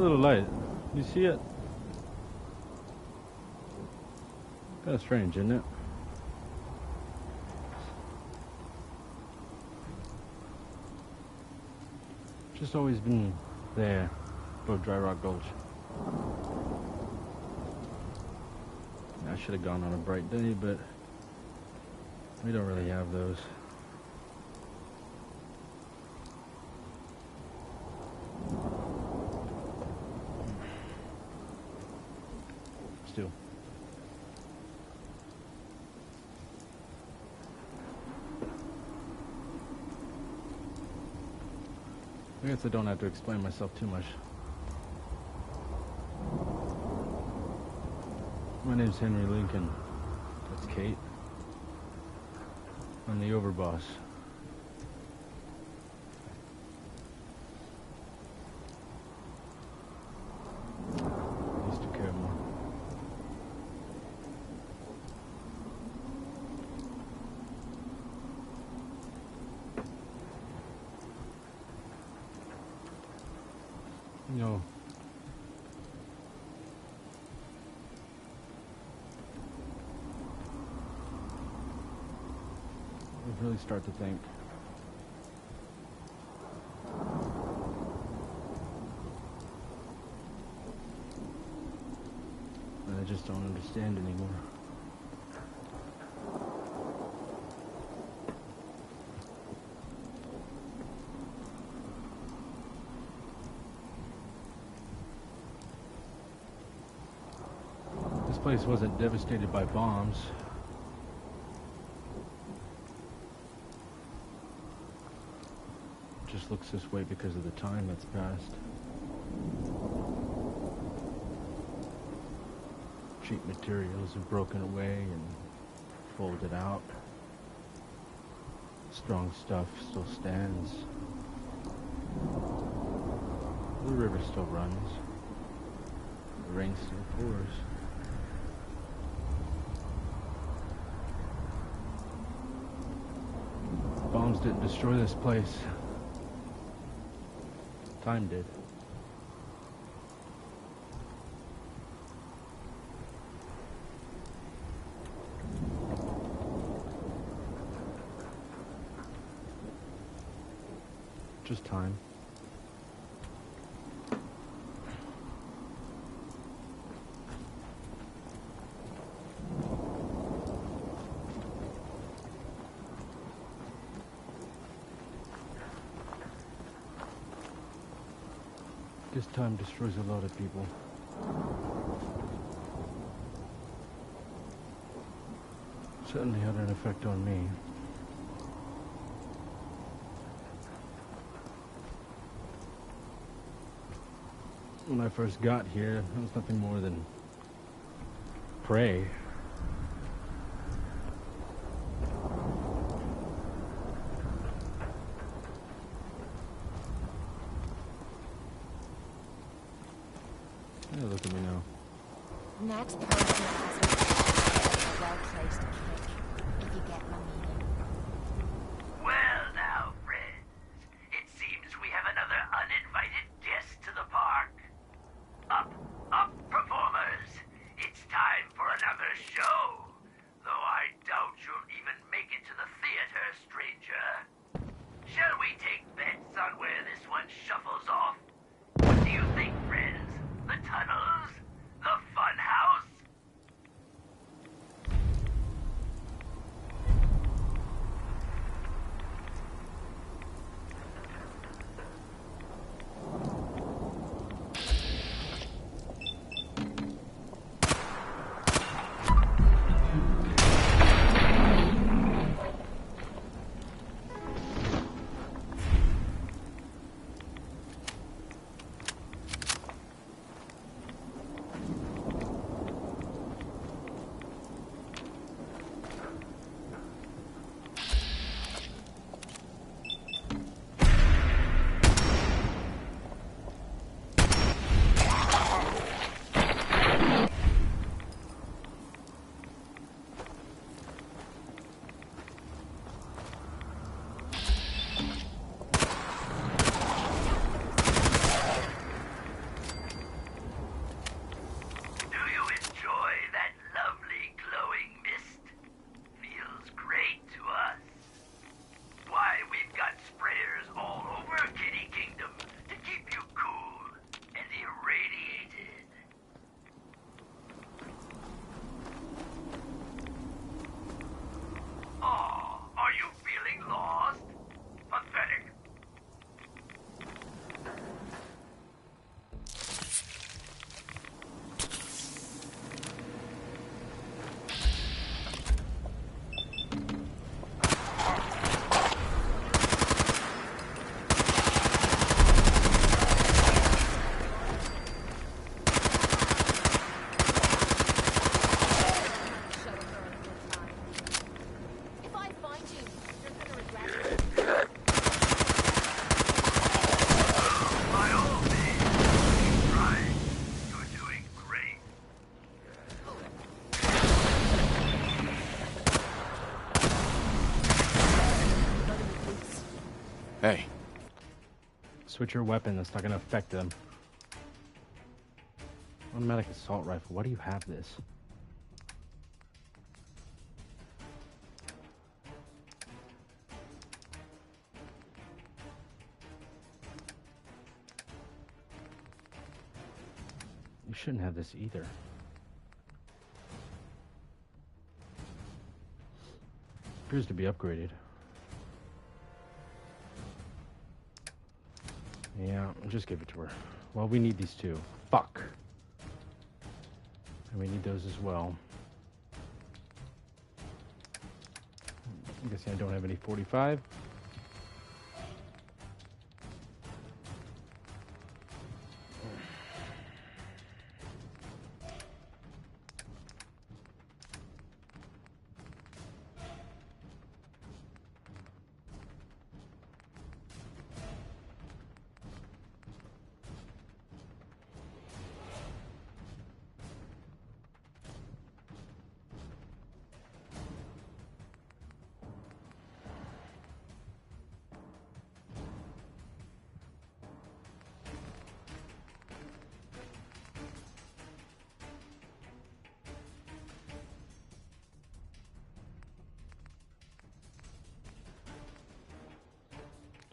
little light. You see it? Kind of strange, isn't it? Just always been there, above Dry Rock Gulch. I should have gone on a bright day, but we don't really have those. Still. I guess I don't have to explain myself too much. My name's Henry Lincoln. That's Kate. I'm the overboss. I used to care more. You know, I really start to think that I just don't understand anymore. This place wasn't devastated by bombs. It just looks this way because of the time that's passed. Cheap materials have broken away and folded out. Strong stuff still stands. The river still runs. The rain still pours. Bombs didn't destroy this place. Time did. Just time. This time destroys a lot of people. Certainly had an effect on me. When I first got here, it was nothing more than prey. Yeah, look at me now. Next person has a well-placed kick, if you get my meaning. Well now, friends, it seems we have another uninvited guest to the park. Up, performers! It's time for another show. Though I doubt you'll even make it to the theater, stranger. Shall we take bets on where this one shuffles off? What do you think, friends? The tunnels? The fun house? Switch your weapon. That's not going to affect them. Automatic assault rifle. Why do you have this? You shouldn't have this either. Appears to be upgraded. Yeah, just give it to her. Well, we need these two. Fuck. And we need those as well. I'm guessing I don't have any 45.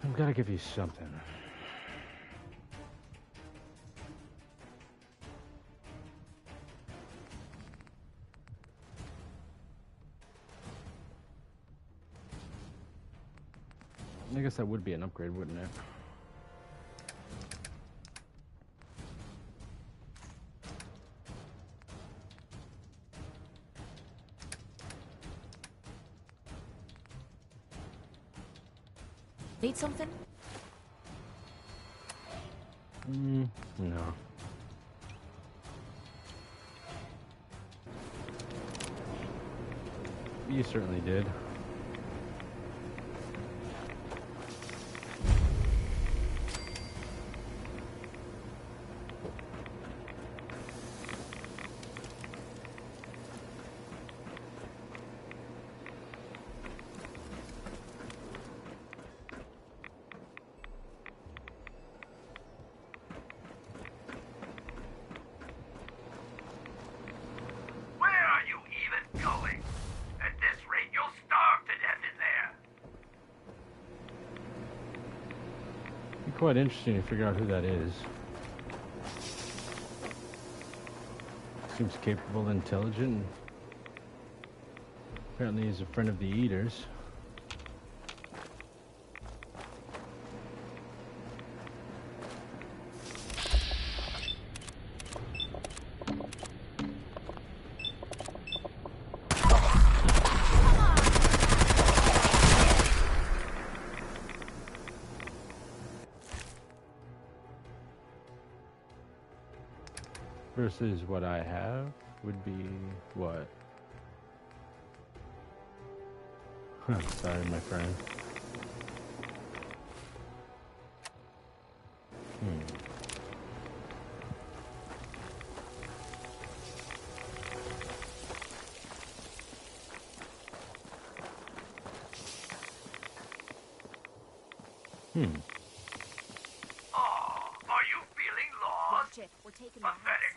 I've got to give you something. I guess that would be an upgrade, wouldn't it? Need something? No. You certainly did. Quite interesting to figure out who that is. Seems capable, intelligent. Apparently he's a friend of the Eaters. Versus what I have would be what? Sorry, my friend. Oh, are you feeling lost? Watch it. We're taking the house. Pathetic.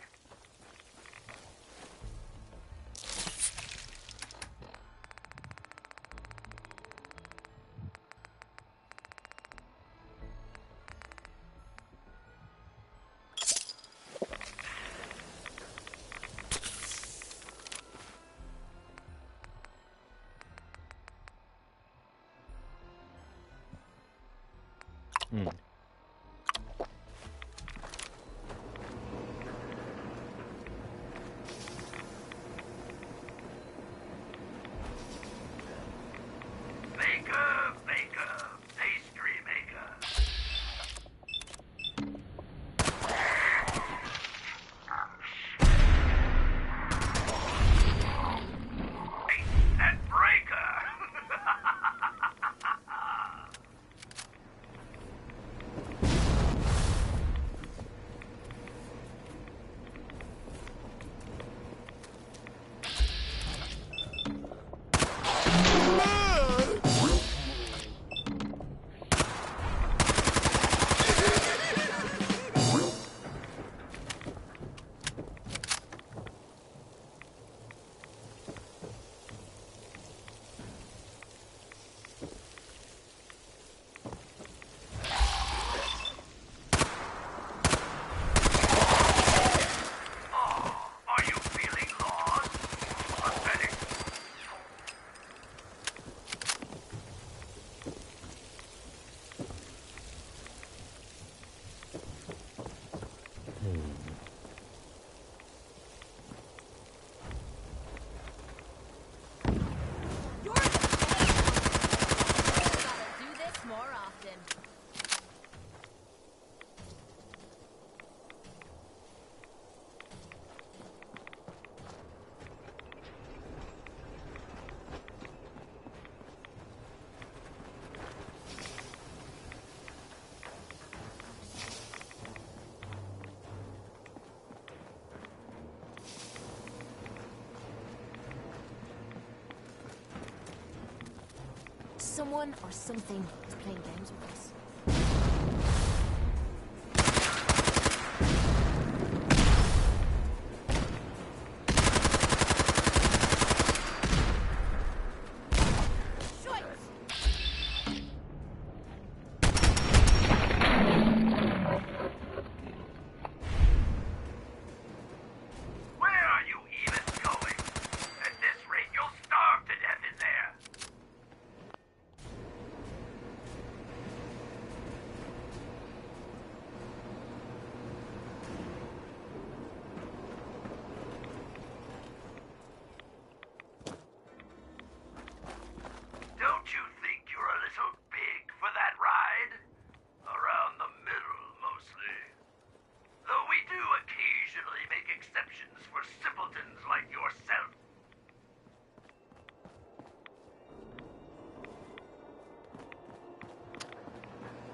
Someone or something is playing games with us.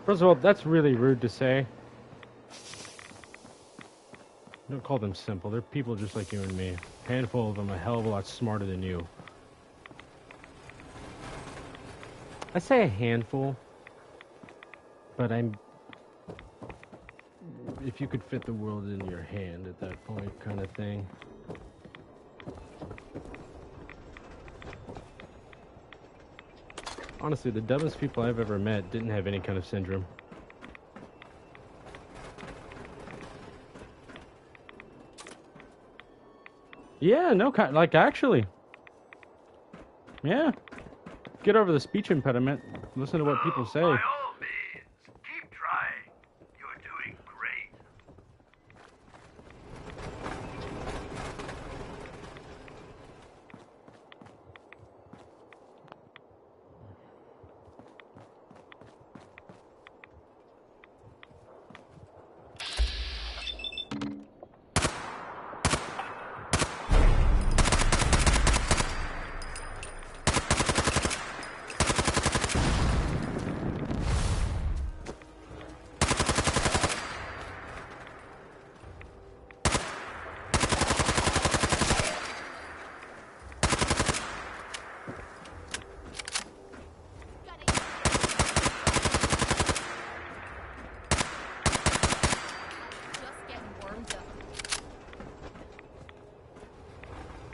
First of all, that's really rude to say. Don't call them simple. They're people just like you and me. A handful of them a hell of a lot smarter than you. I say a handful, but I'm... If you could fit the world in your hand at that point, kind of thing. Honestly, the dumbest people I've ever met didn't have any kind of syndrome. Yeah, no, like actually. Yeah. Get over the speech impediment. Listen to what people say. By all means, keep trying. You're doing great.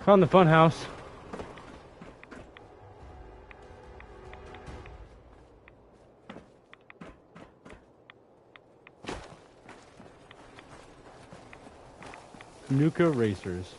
Found the fun house. Nuka Racers.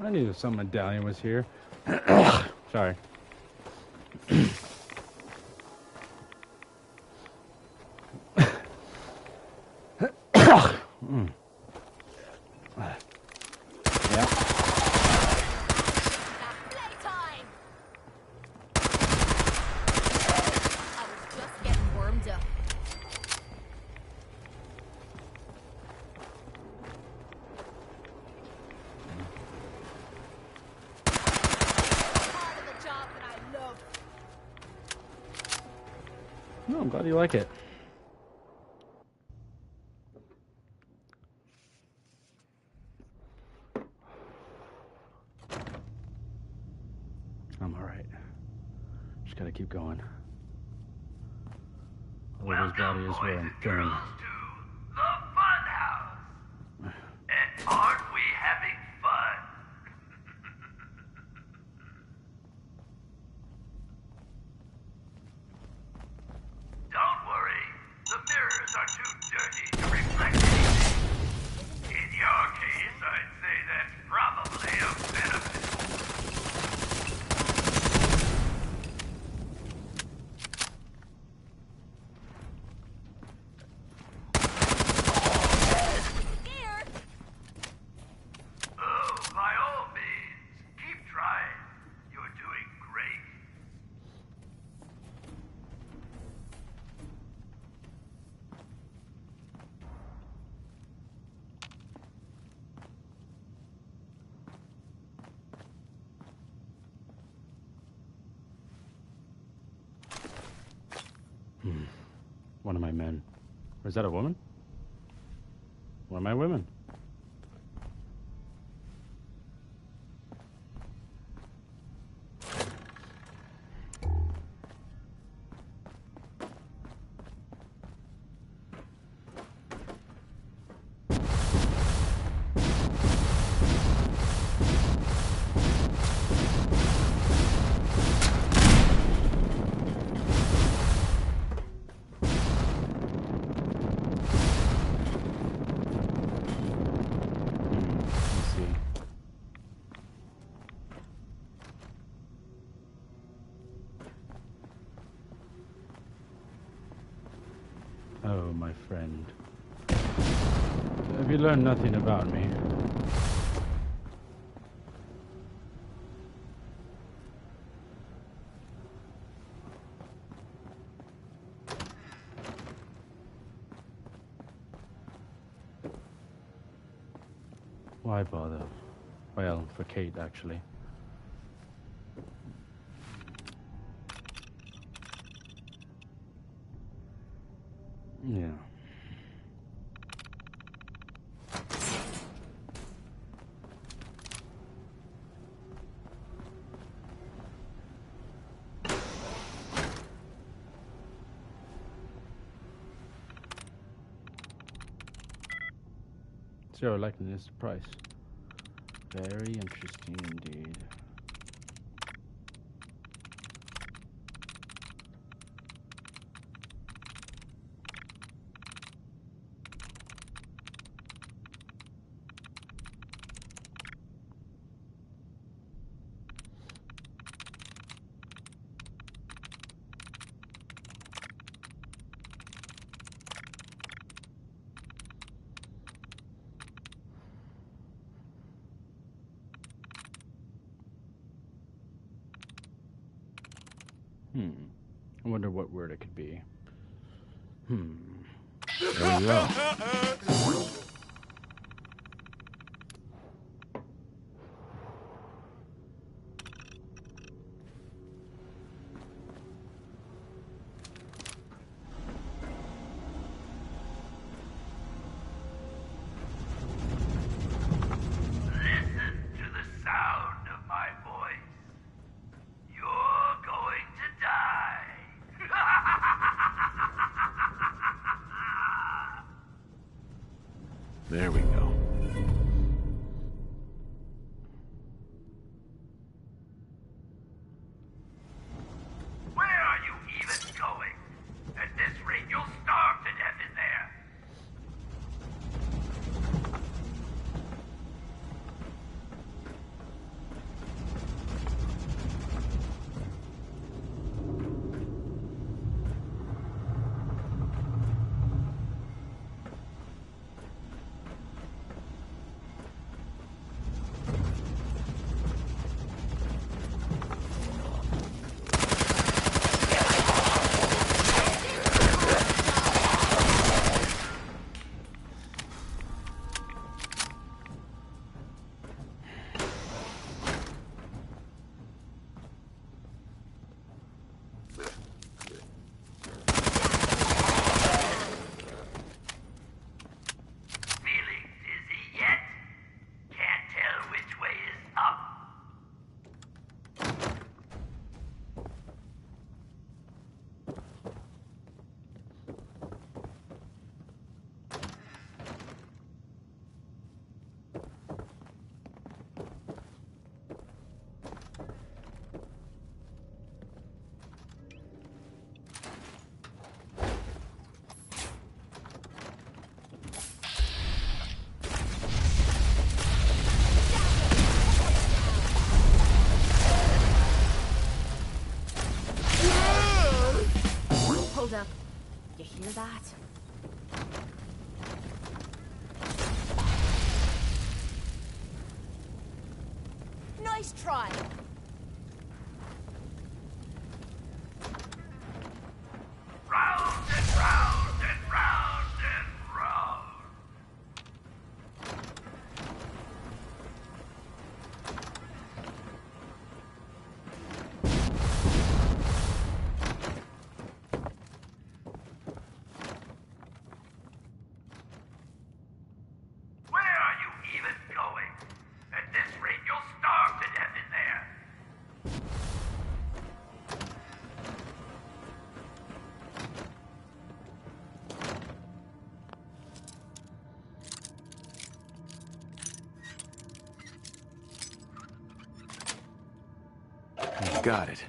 I knew some medallion was here. Sorry. Yeah. Playtime! I was just getting warmed up. Part of the job that I love. No, I'm glad you like it. I'm alright. Just gotta keep going. Otherwise, body is where I'm going. To the fun house. And aren't we having fun? Don't worry, the mirrors are too dirty to reflect anything. In your case, I'd say that's probably a benefit. One of my men. Or is that a woman? One of my women. Oh, my friend. Have you learned nothing about me? Why bother? Well, for Kate, actually. Yeah. Zero likeliness to price. Very interesting indeed. I wonder what word it could be. There we go. There we go. Where are you even going? At this rate, you'll starve to death in there. Hold up. You hear that? Nice try. Round and round and round and round. Got it.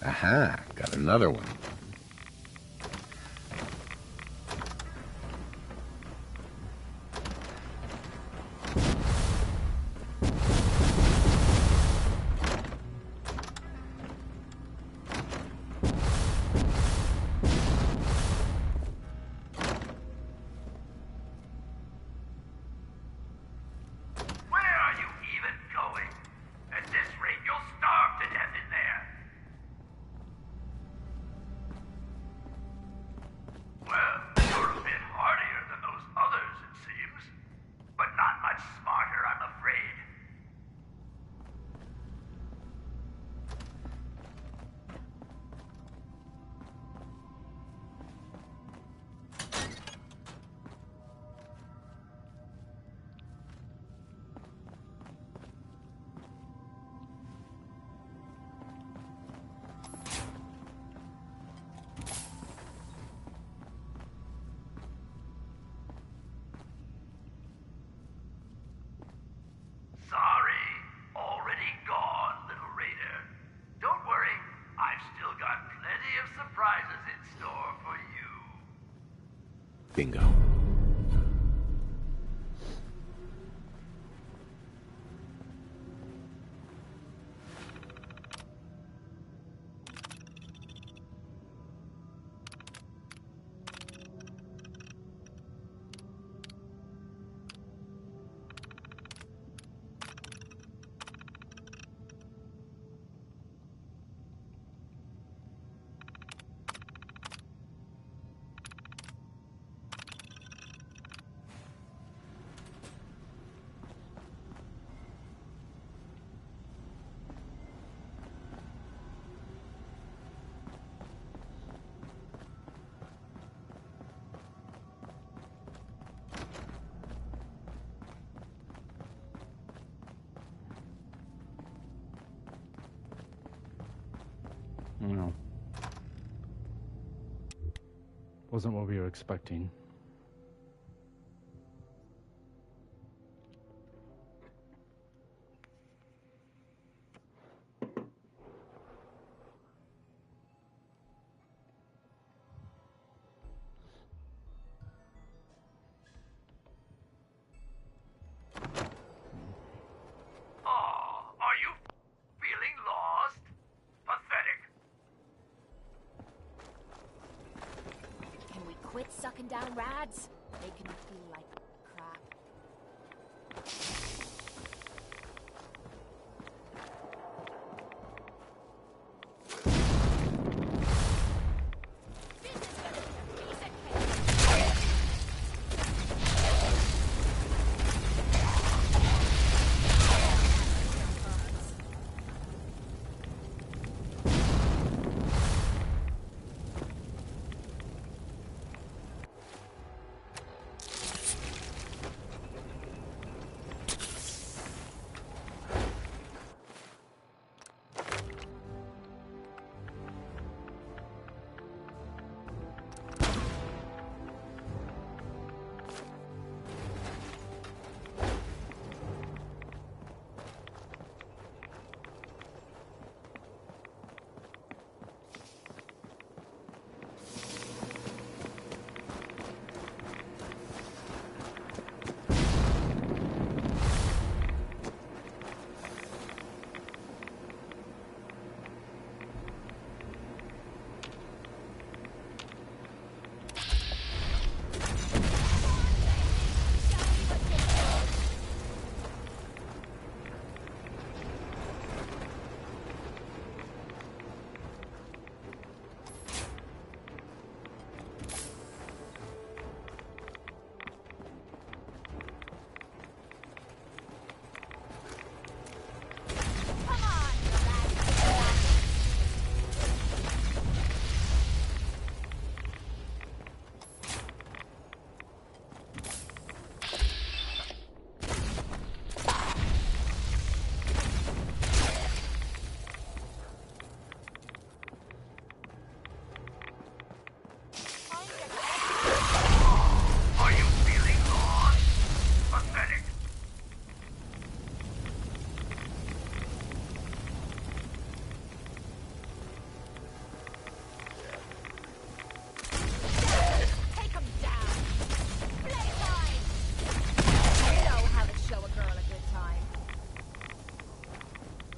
Aha, got another one. Where are you even going? At this rate, you'll starve to death in there. Well, you're a bit hardier than those others, it seems. But not much smarter, I'm afraid. Sorry, already gone, little raider. Don't worry, I've still got plenty of surprises in store for you. Bingo. No. Wasn't what we were expecting. Oh, are you feeling lost? Pathetic. Can we quit sucking down rads? Making me feel like crap.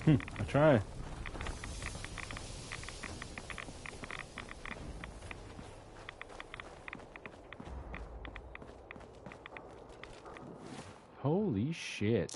I try. Holy shit.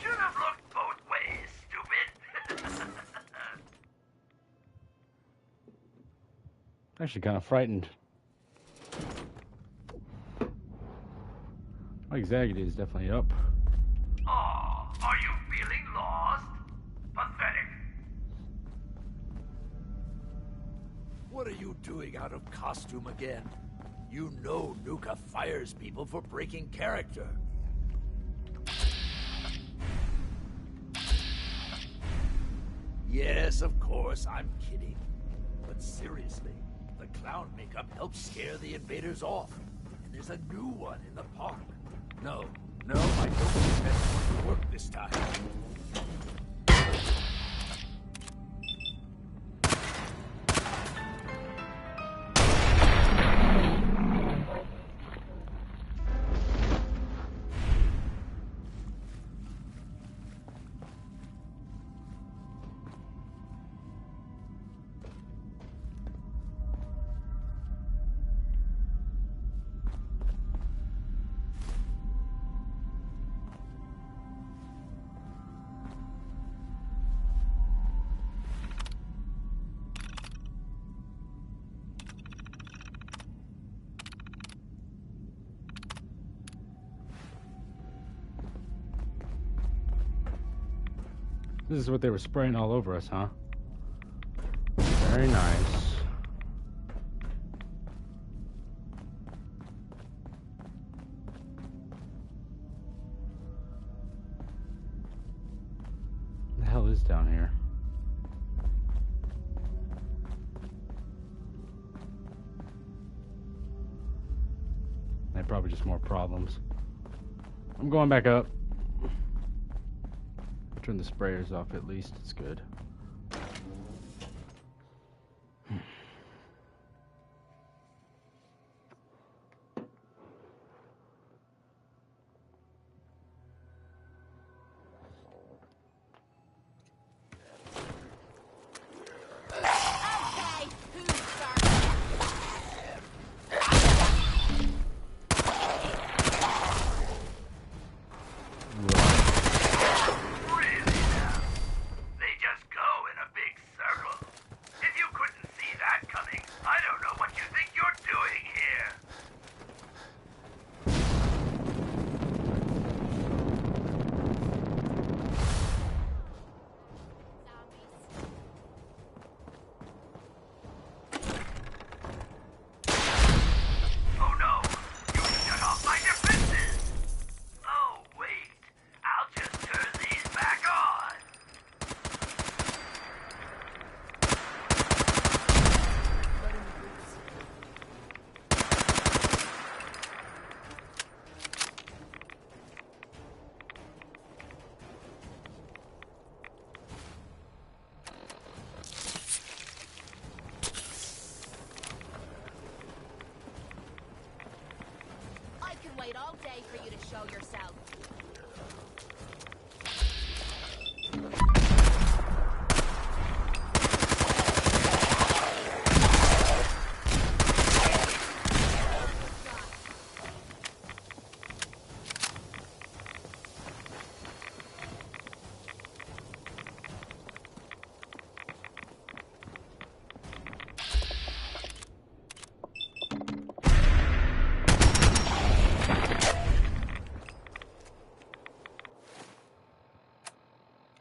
Should have looked both ways, stupid. Actually kind of frightened. My anxiety is definitely up. Oh, are you feeling lost? Pathetic. What are you doing out of costume again? You know Nuka fires people for breaking character. Yes, of course, I'm kidding. But seriously, the clown makeup helps scare the invaders off. And there's a new one in the park. No, I don't think that's going to work this time. This is what they were spraying all over us, huh? Very nice. What the hell is down here? Probably just more problems. I'm going back up. Turn the sprayers off at least. It's good. Really now? They just go can wait all day for you to show yourself.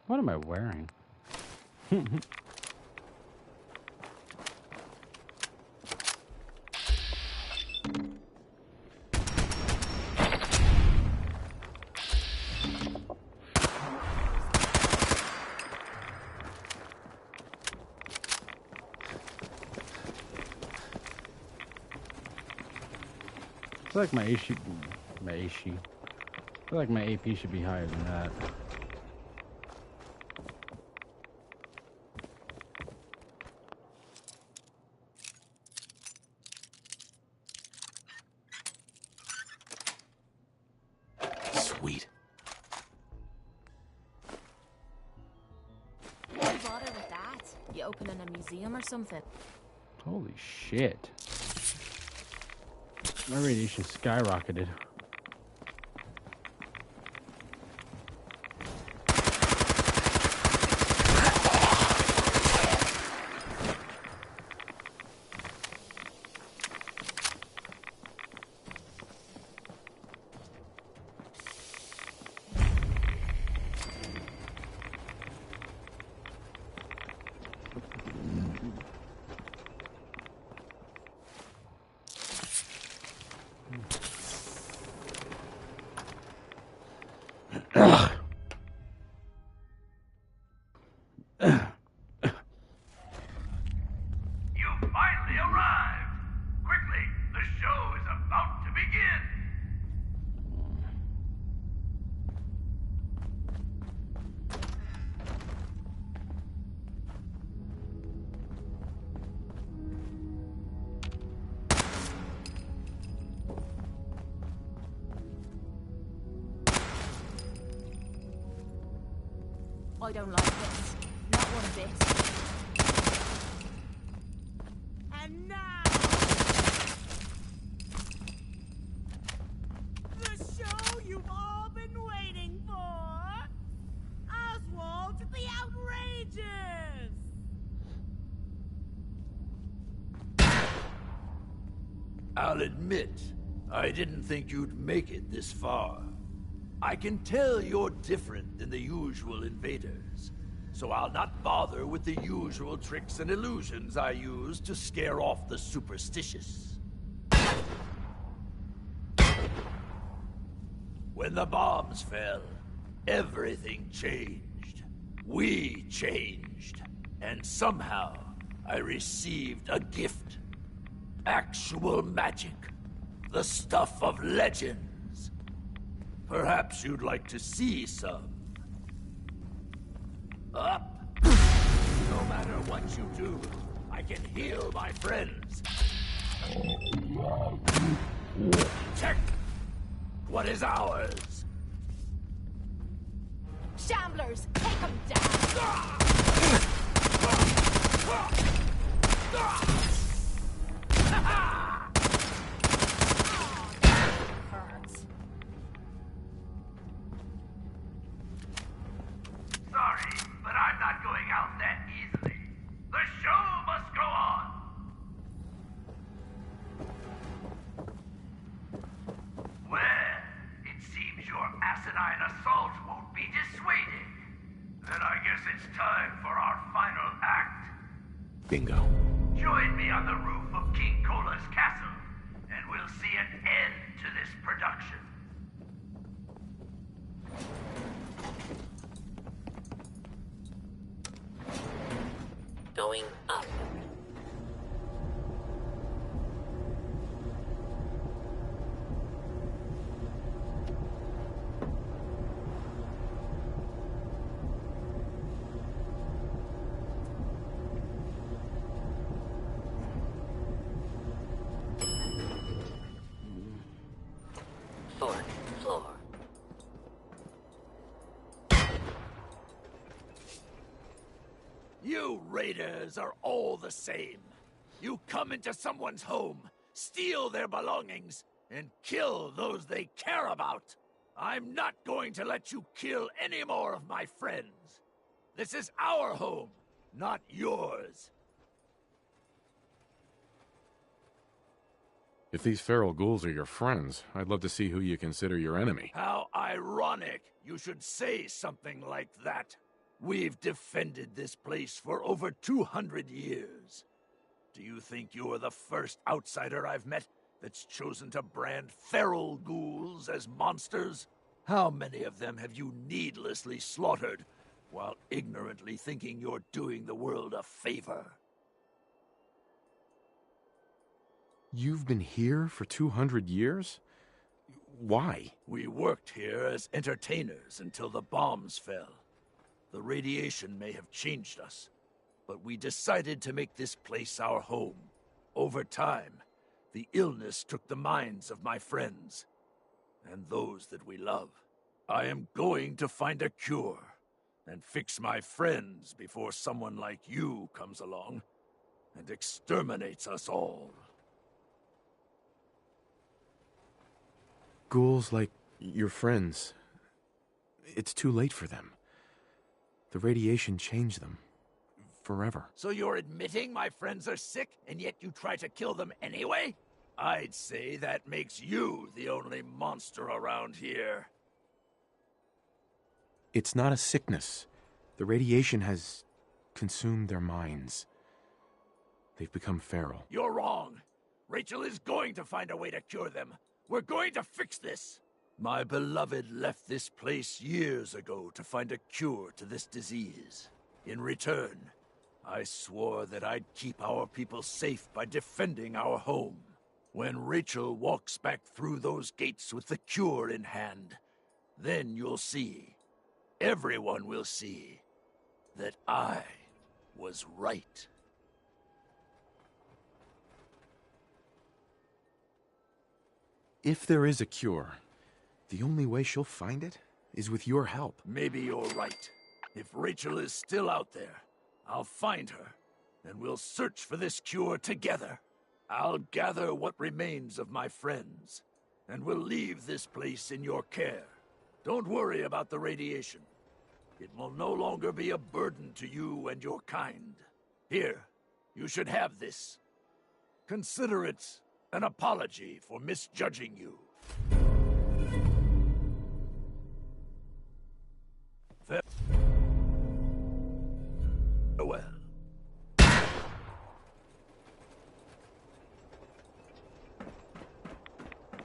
What am I wearing? I feel like my AC, I feel like my AP should be higher than that. Sweet. Why bother with that? You opening a museum or something? Holy shit. My radiation skyrocketed. You finally arrived! Quickly, the show is about to begin! I don't like this. Not one bit. And now, the show you've all been waiting for. Oswald the Outrageous. I'll admit, I didn't think you'd make it this far. I can tell you're different than the usual invaders, so I'll not bother with the usual tricks and illusions I use to scare off the superstitious. When the bombs fell, everything changed. We changed. And somehow, I received a gift. Actual magic. The stuff of legends. Perhaps you'd like to see some. Up! No matter what you do, I can heal my friends. Check what is ours. Shamblers, take them down. Hurts. Sorry, but I'm not going out that easily. The show must go on! Well, it seems your asinine assault won't be dissuaded. Then I guess it's time for our final act. Bingo. Join me on the roof of King Cola's castle, and we'll see an end to this production. Going up. Fourth floor. You raiders are all the same. You come into someone's home, steal their belongings, and kill those they care about. I'm not going to let you kill any more of my friends. This is our home, not yours. If these feral ghouls are your friends, I'd love to see who you consider your enemy. How ironic you should say something like that. We've defended this place for over 200 years. Do you think you're the first outsider I've met that's chosen to brand feral ghouls as monsters? How many of them have you needlessly slaughtered while ignorantly thinking you're doing the world a favor? You've been here for 200 years? Why? We worked here as entertainers until the bombs fell. The radiation may have changed us, but we decided to make this place our home. Over time, the illness took the minds of my friends, and those that we love. I am going to find a cure, and fix my friends before someone like you comes along and exterminates us all. Ghouls like your friends. It's too late for them. The radiation changed them. Forever. So you're admitting my friends are sick, and yet you try to kill them anyway? I'd say that makes you the only monster around here. It's not a sickness. The radiation has consumed their minds. They've become feral. You're wrong. Rachel is going to find a way to cure them. We're going to fix this. My beloved left this place years ago to find a cure to this disease. In return, I swore that I'd keep our people safe by defending our home. When Rachel walks back through those gates with the cure in hand, then you'll see, everyone will see, that I was right. If there is a cure, the only way she'll find it is with your help. Maybe you're right. If Rachel is still out there, I'll find her, and we'll search for this cure together. I'll gather what remains of my friends, and we'll leave this place in your care. Don't worry about the radiation. It will no longer be a burden to you and your kind. Here, you should have this. Consider it an apology for misjudging you. Farewell.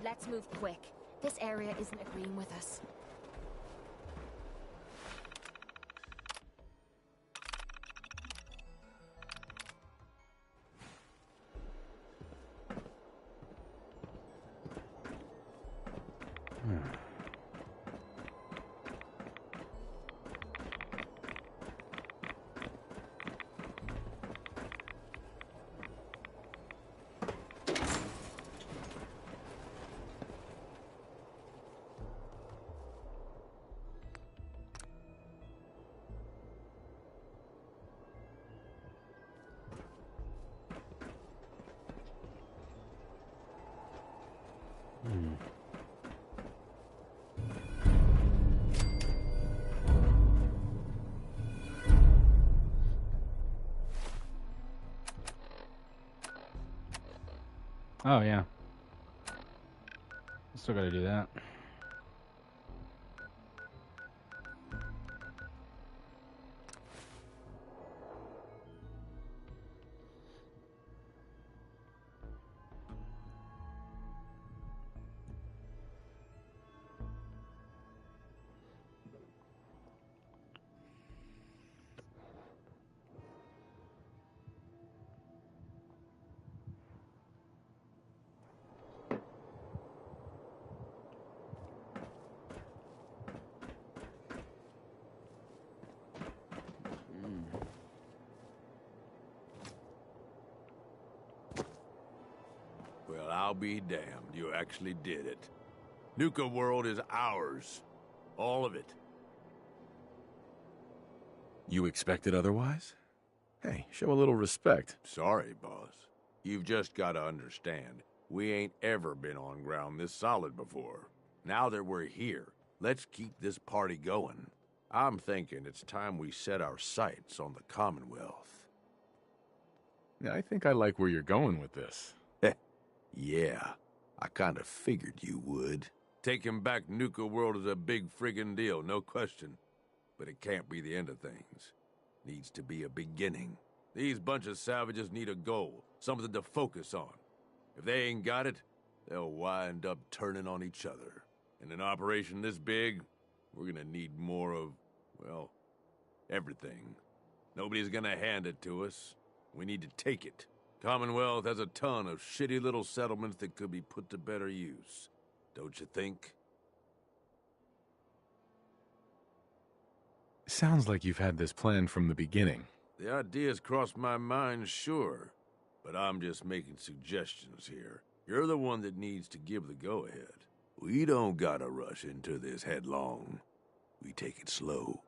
Let's move quick. This area isn't agreeing with us. Oh, yeah. Still gotta do that. Well, I'll be damned. You actually did it. Nuka-World is ours. All of it. You expected otherwise? Hey, show a little respect. Sorry, boss. You've just gotta understand, we ain't ever been on ground this solid before. Now that we're here, let's keep this party going. I'm thinking it's time we set our sights on the Commonwealth. Yeah, I think I like where you're going with this. Yeah, I kinda figured you would. Taking back Nuka-World is a big friggin' deal, no question. But it can't be the end of things. Needs to be a beginning. These bunch of savages need a goal, something to focus on. If they ain't got it, they'll wind up turning on each other. In an operation this big, we're gonna need more of, well, everything. Nobody's gonna hand it to us. We need to take it. Commonwealth has a ton of shitty little settlements that could be put to better use. Don't you think? Sounds like you've had this plan from the beginning. The ideas crossed my mind, sure. But I'm just making suggestions here. You're the one that needs to give the go-ahead. We don't gotta rush into this headlong. We take it slow.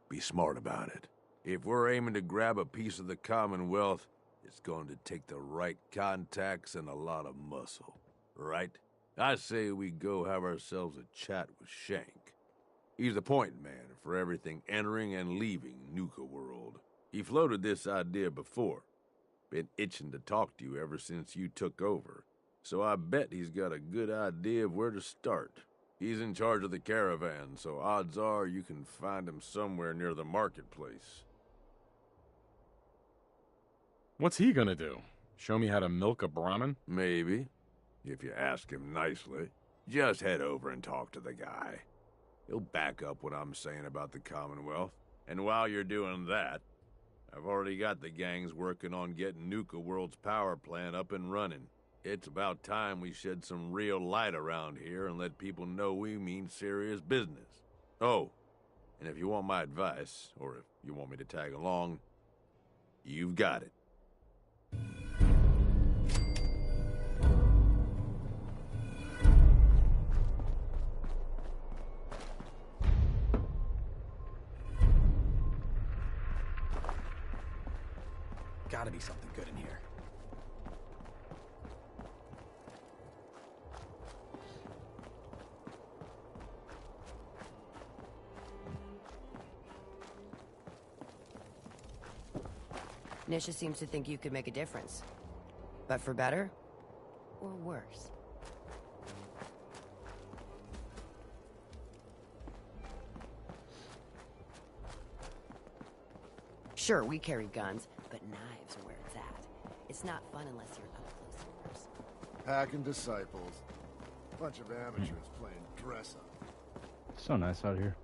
Be smart about it. If we're aiming to grab a piece of the Commonwealth, it's going to take the right contacts and a lot of muscle. Right? I say we go have ourselves a chat with Shank. He's the point man for everything entering and leaving Nuka-World. He floated this idea before. Been itching to talk to you ever since you took over. So I bet he's got a good idea of where to start. He's in charge of the caravan, so odds are you can find him somewhere near the marketplace. What's he gonna do? Show me how to milk a Brahmin? Maybe. If you ask him nicely. Just head over and talk to the guy. He'll back up what I'm saying about the Commonwealth. And while you're doing that, I've already got the gangs working on getting Nuka-World's power plant up and running. It's about time we shed some real light around here and let people know we mean serious business. Oh, and if you want my advice, or if you want me to tag along, you've got it. Gotta be something good in here. Nisha seems to think you could make a difference. But for better? Or worse? Sure, we carry guns, but knives are where it's at. It's not fun unless you're up close and personal. Packing disciples. Bunch of amateurs playing dress-up. It's so nice out here.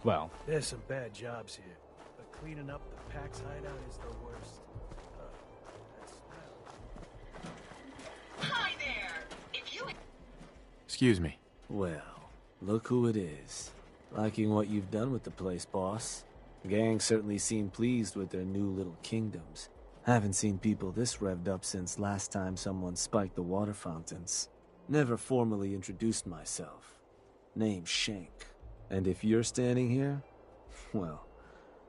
Well, There's some bad jobs here, but cleaning up the Pack's hideout is the worst. That smell. Hi there! If you... Excuse me. Well, look who it is. Liking what you've done with the place, boss. The gang certainly seem pleased with their new little kingdoms. Haven't seen people this revved up since last time someone spiked the water fountains. Never formally introduced myself. Name's Shank. And if you're standing here, well,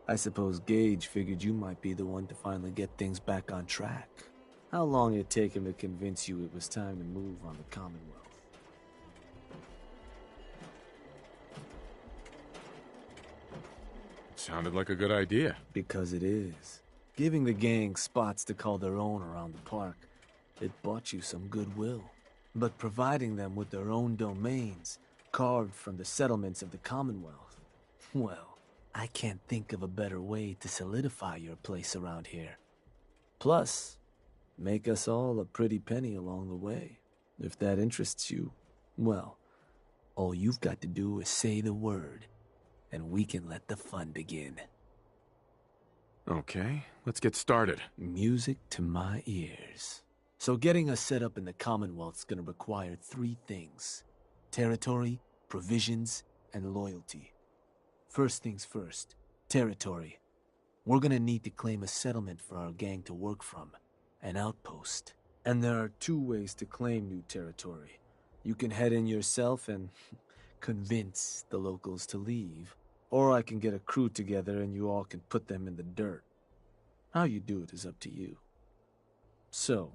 I suppose Gage figured you might be the one to finally get things back on track. How long it take him to convince you it was time to move on the Commonwealth? Sounded like a good idea. Because it is. Giving the gang spots to call their own around the park, it bought you some goodwill. But providing them with their own domains, carved from the settlements of the Commonwealth, well, I can't think of a better way to solidify your place around here. Plus, make us all a pretty penny along the way. If that interests you, well, all you've got to do is say the word, and we can let the fun begin. Okay, let's get started. Music to my ears. So getting us set up in the Commonwealth's gonna require 3 things. Territory, provisions, and loyalty. First things first, territory. We're gonna need to claim a settlement for our gang to work from, an outpost. And there are 2 ways to claim new territory. You can head in yourself and convince the locals to leave. Or I can get a crew together and you all can put them in the dirt. How you do it is up to you. So,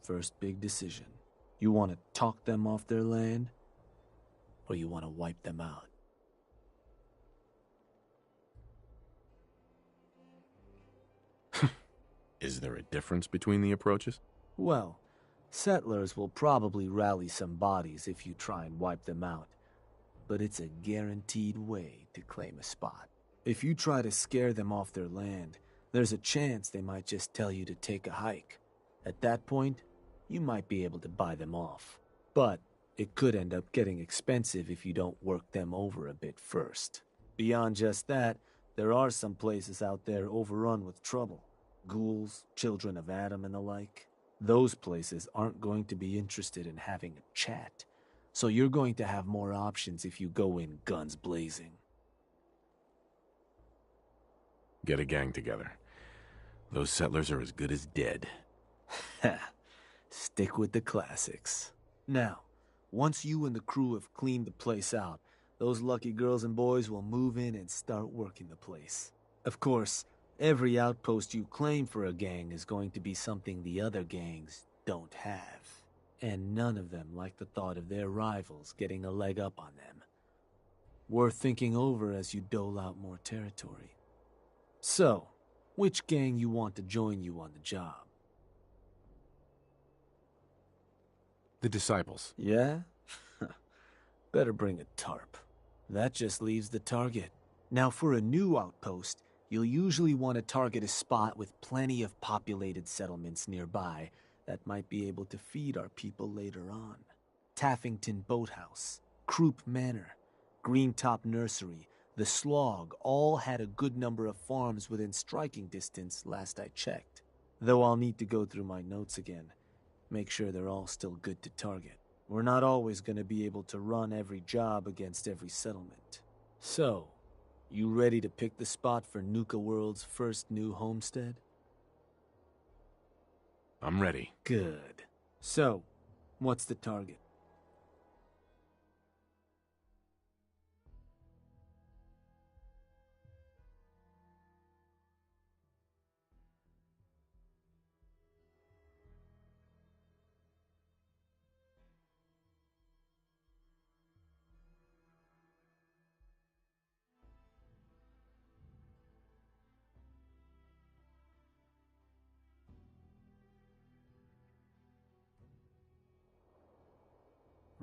first big decision. You want to talk them off their land? Or you want to wipe them out? Is there a difference between the approaches? Well, settlers will probably rally some bodies if you try and wipe them out. But it's a guaranteed way to claim a spot. If you try to scare them off their land, there's a chance they might just tell you to take a hike. At that point, you might be able to buy them off. But it could end up getting expensive if you don't work them over a bit first. Beyond just that, there are some places out there overrun with trouble. Ghouls, children of Adam and the like. Those places aren't going to be interested in having a chat. So you're going to have more options if you go in guns blazing. Get a gang together. Those settlers are as good as dead. Stick with the classics. Now, once you and the crew have cleaned the place out, those lucky girls and boys will move in and start working the place. Of course, every outpost you claim for a gang is going to be something the other gangs don't have. And none of them like the thought of their rivals getting a leg up on them. Worth thinking over as you dole out more territory. So, which gang you want to join you on the job? The Disciples. Yeah? Better bring a tarp. That just leaves the target. Now for a new outpost, you'll usually want to target a spot with plenty of populated settlements nearby that might be able to feed our people later on. Taffington Boathouse, Croup Manor, Greentop Nursery, the Slog all had a good number of farms within striking distance last I checked. Though I'll need to go through my notes again. Make sure they're all still good to target. We're not always going to be able to run every job against every settlement. So, you ready to pick the spot for Nuka-World's first new homestead? I'm ready. Good. So, what's the target?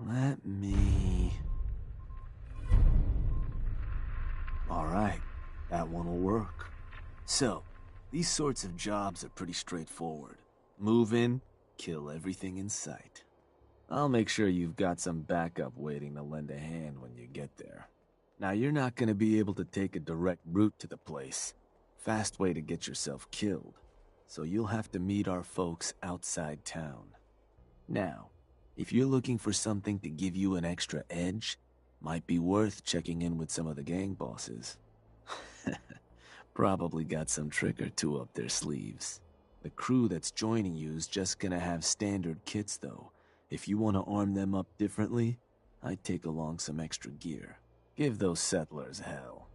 Let me... Alright, that one will work. So, these sorts of jobs are pretty straightforward. Move in, kill everything in sight. I'll make sure you've got some backup waiting to lend a hand when you get there. Now, you're not gonna be able to take a direct route to the place. Fast way to get yourself killed. So you'll have to meet our folks outside town. Now, if you're looking for something to give you an extra edge, might be worth checking in with some of the gang bosses. Probably got some trick or two up their sleeves. The crew that's joining you's just gonna have standard kits though. If you want to arm them up differently, I'd take along some extra gear. Give those settlers hell.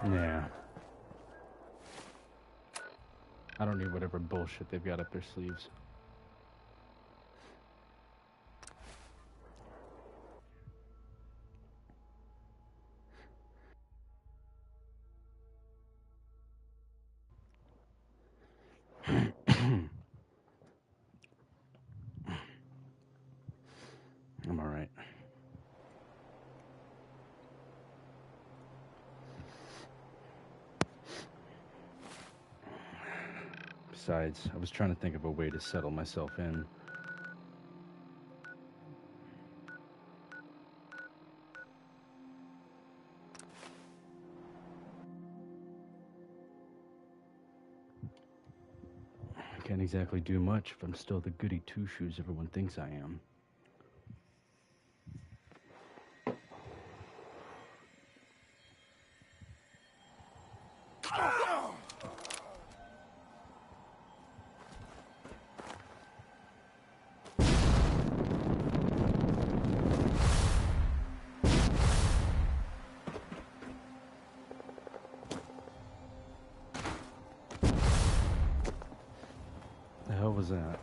Yeah. I don't need whatever bullshit they've got up their sleeves. I'm all right. Besides, I was trying to think of a way to settle myself in. Okay, Can't exactly do much if I'm still the goody two-shoes everyone thinks I am. The hell was that?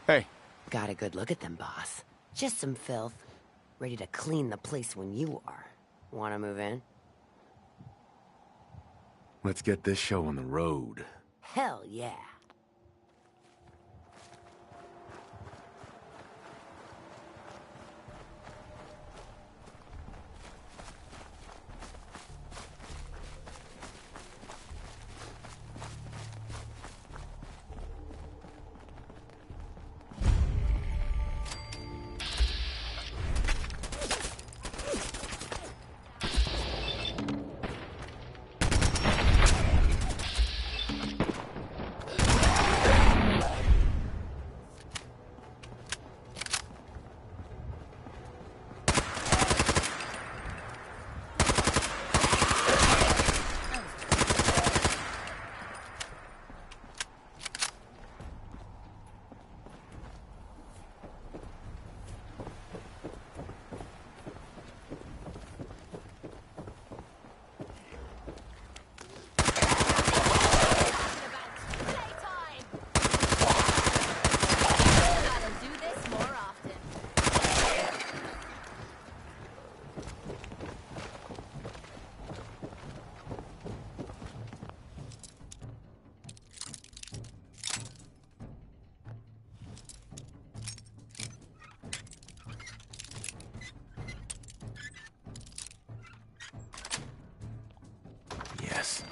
Hey. Got a good look at them, boss. Just some filth. Ready to clean the place when you are. Wanna move in? Let's get this show on the road. Hell yeah. Yes.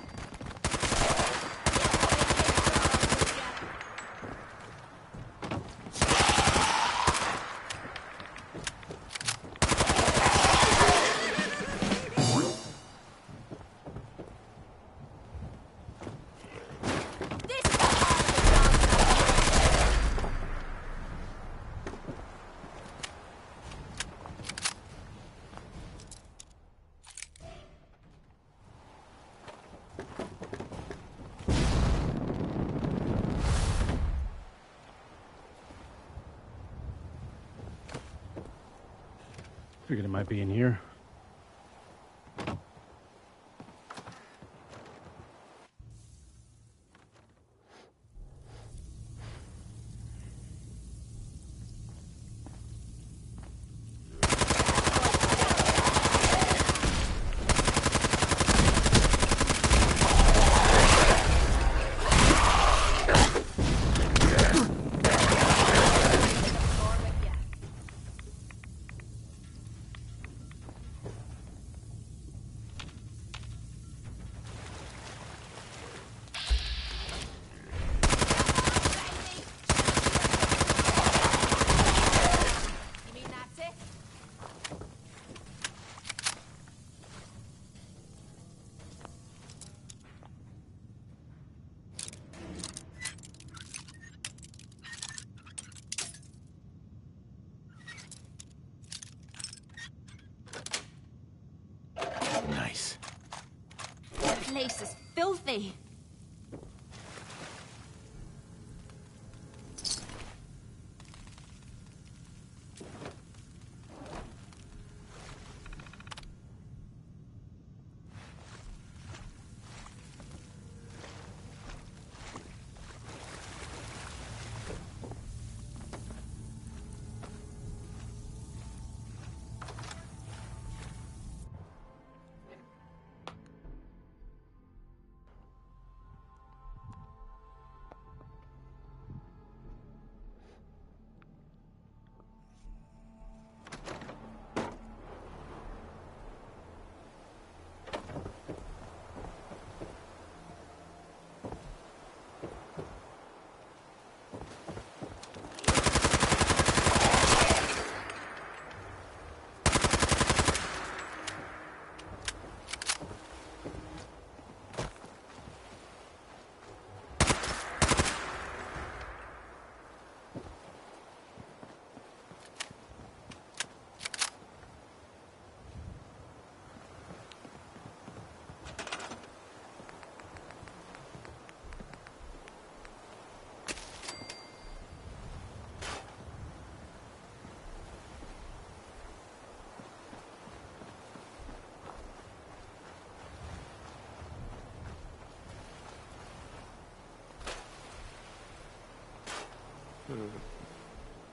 Figured it might be in here. Nice. The place is filthy.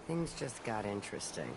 Things just got interesting.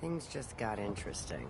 Things just got interesting.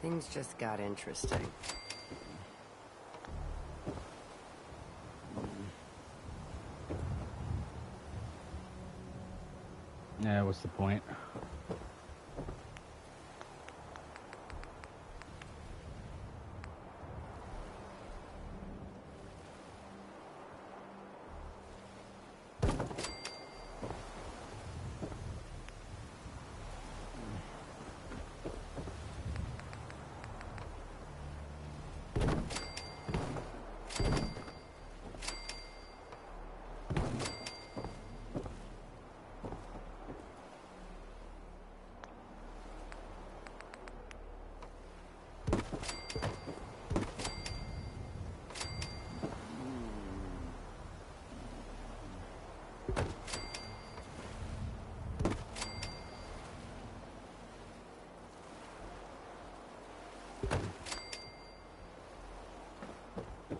Things just got interesting. Yeah, what's the point?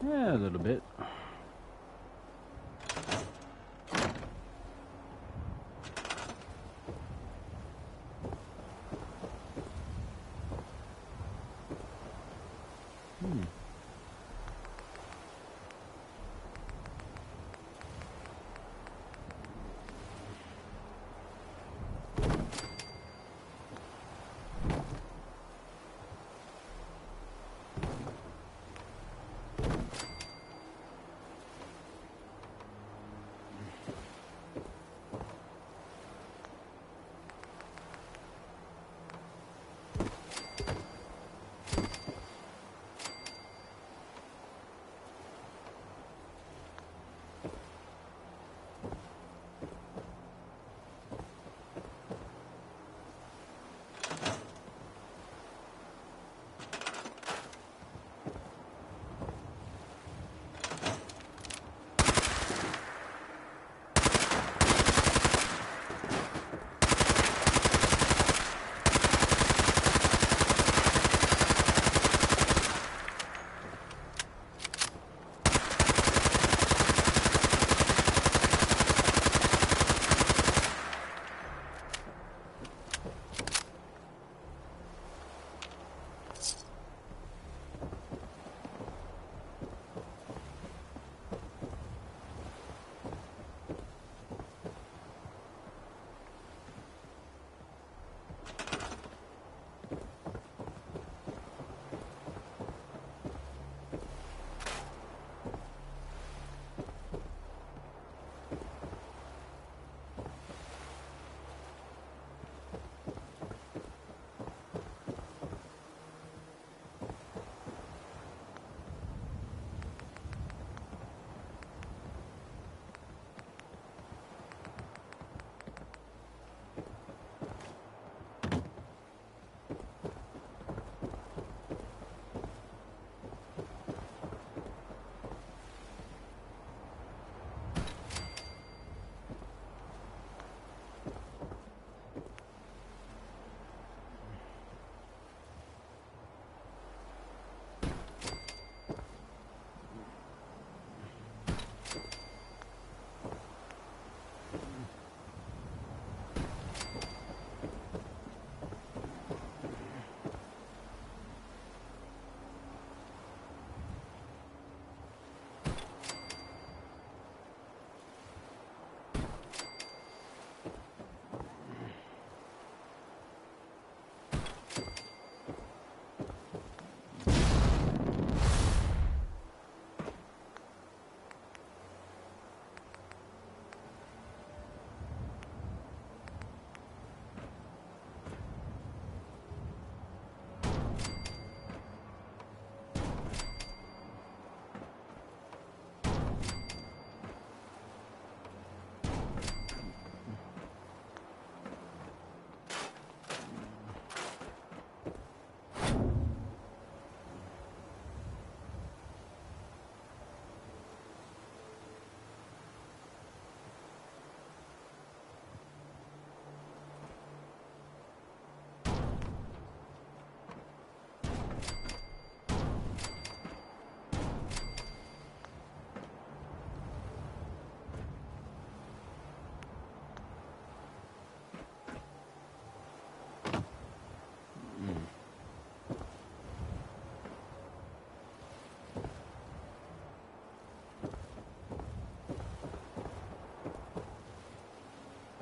Yeah, a little bit.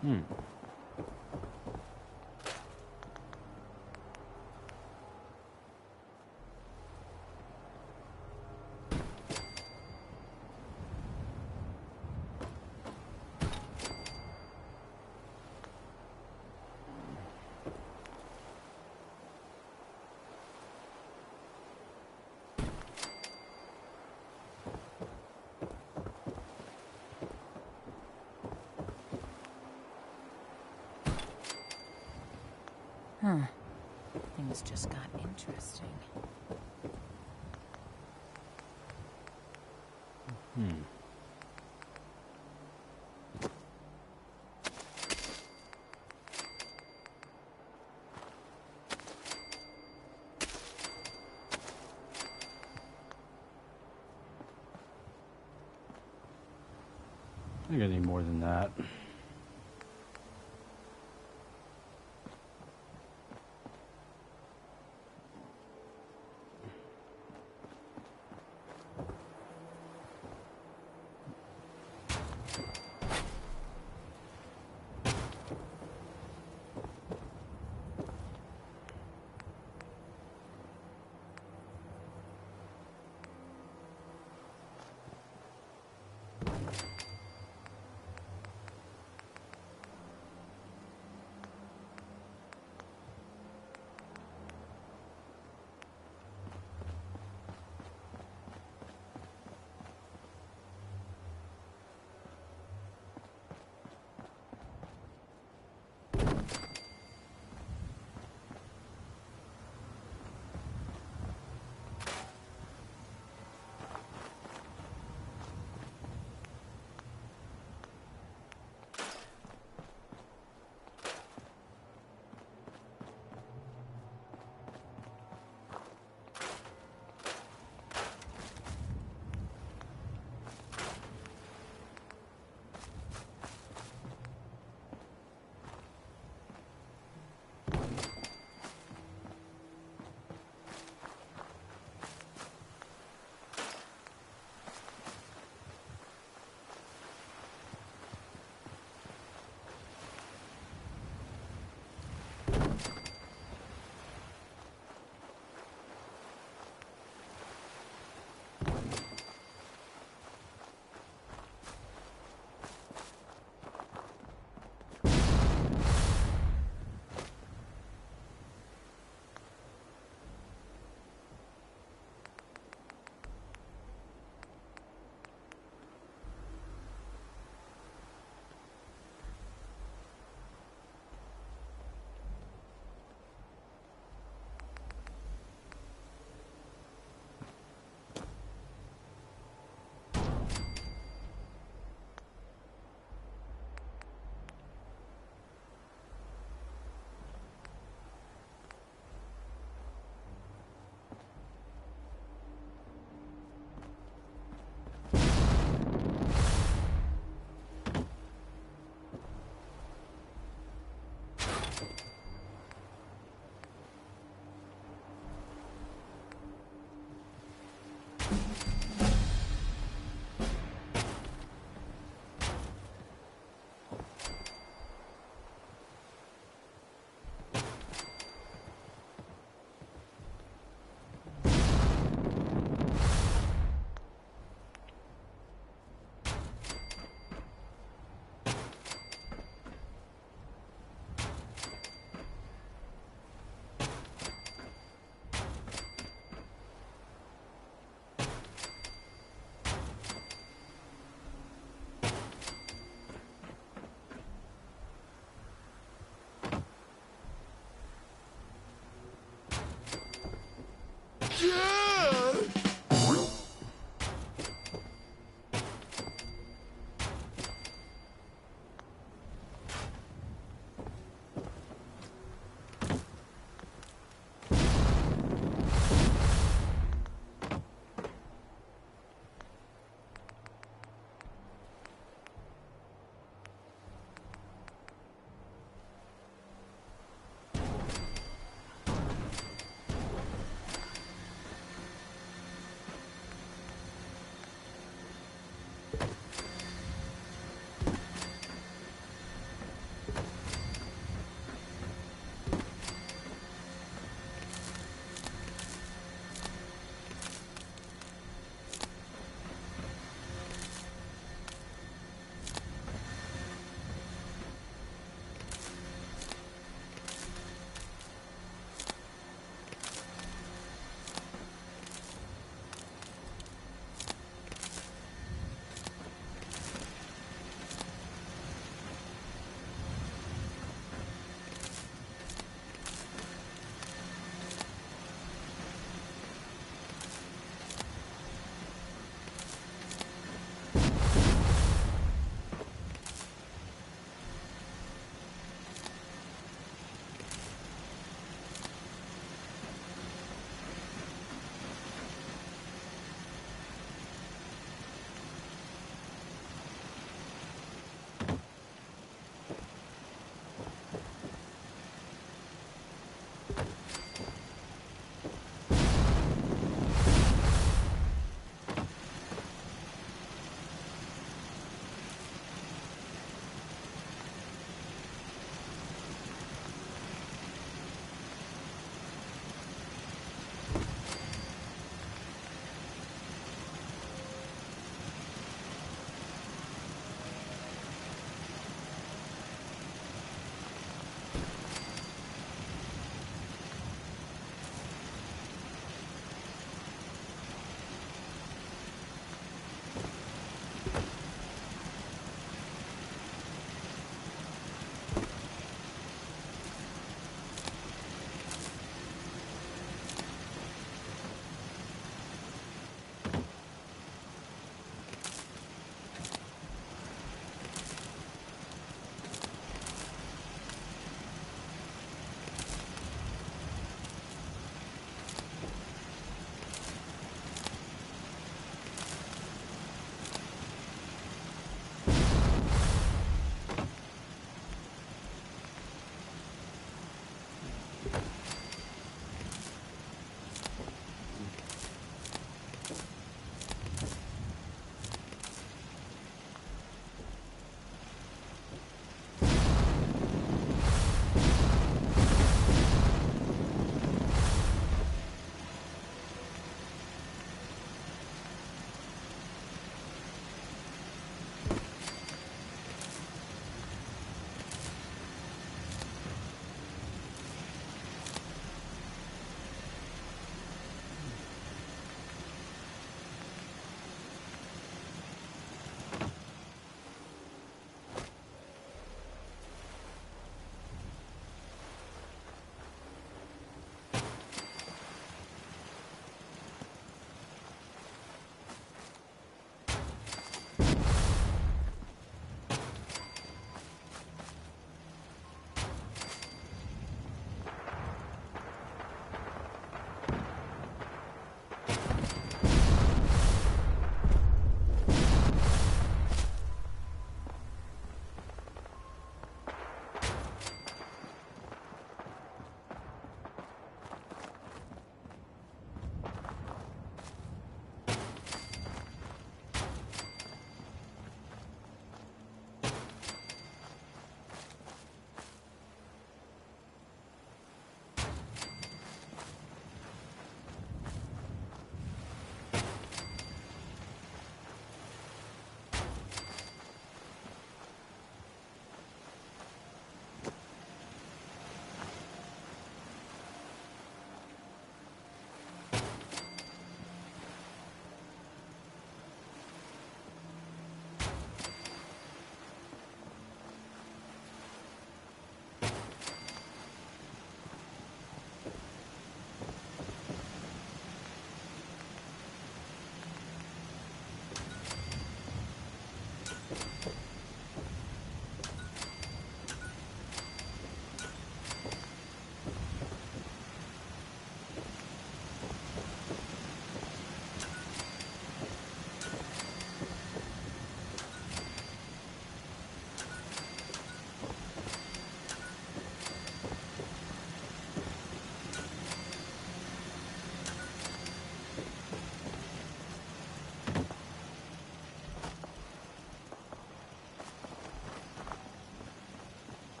Hmm. Huh. Things just got interesting. Hmm. I think I need more than that.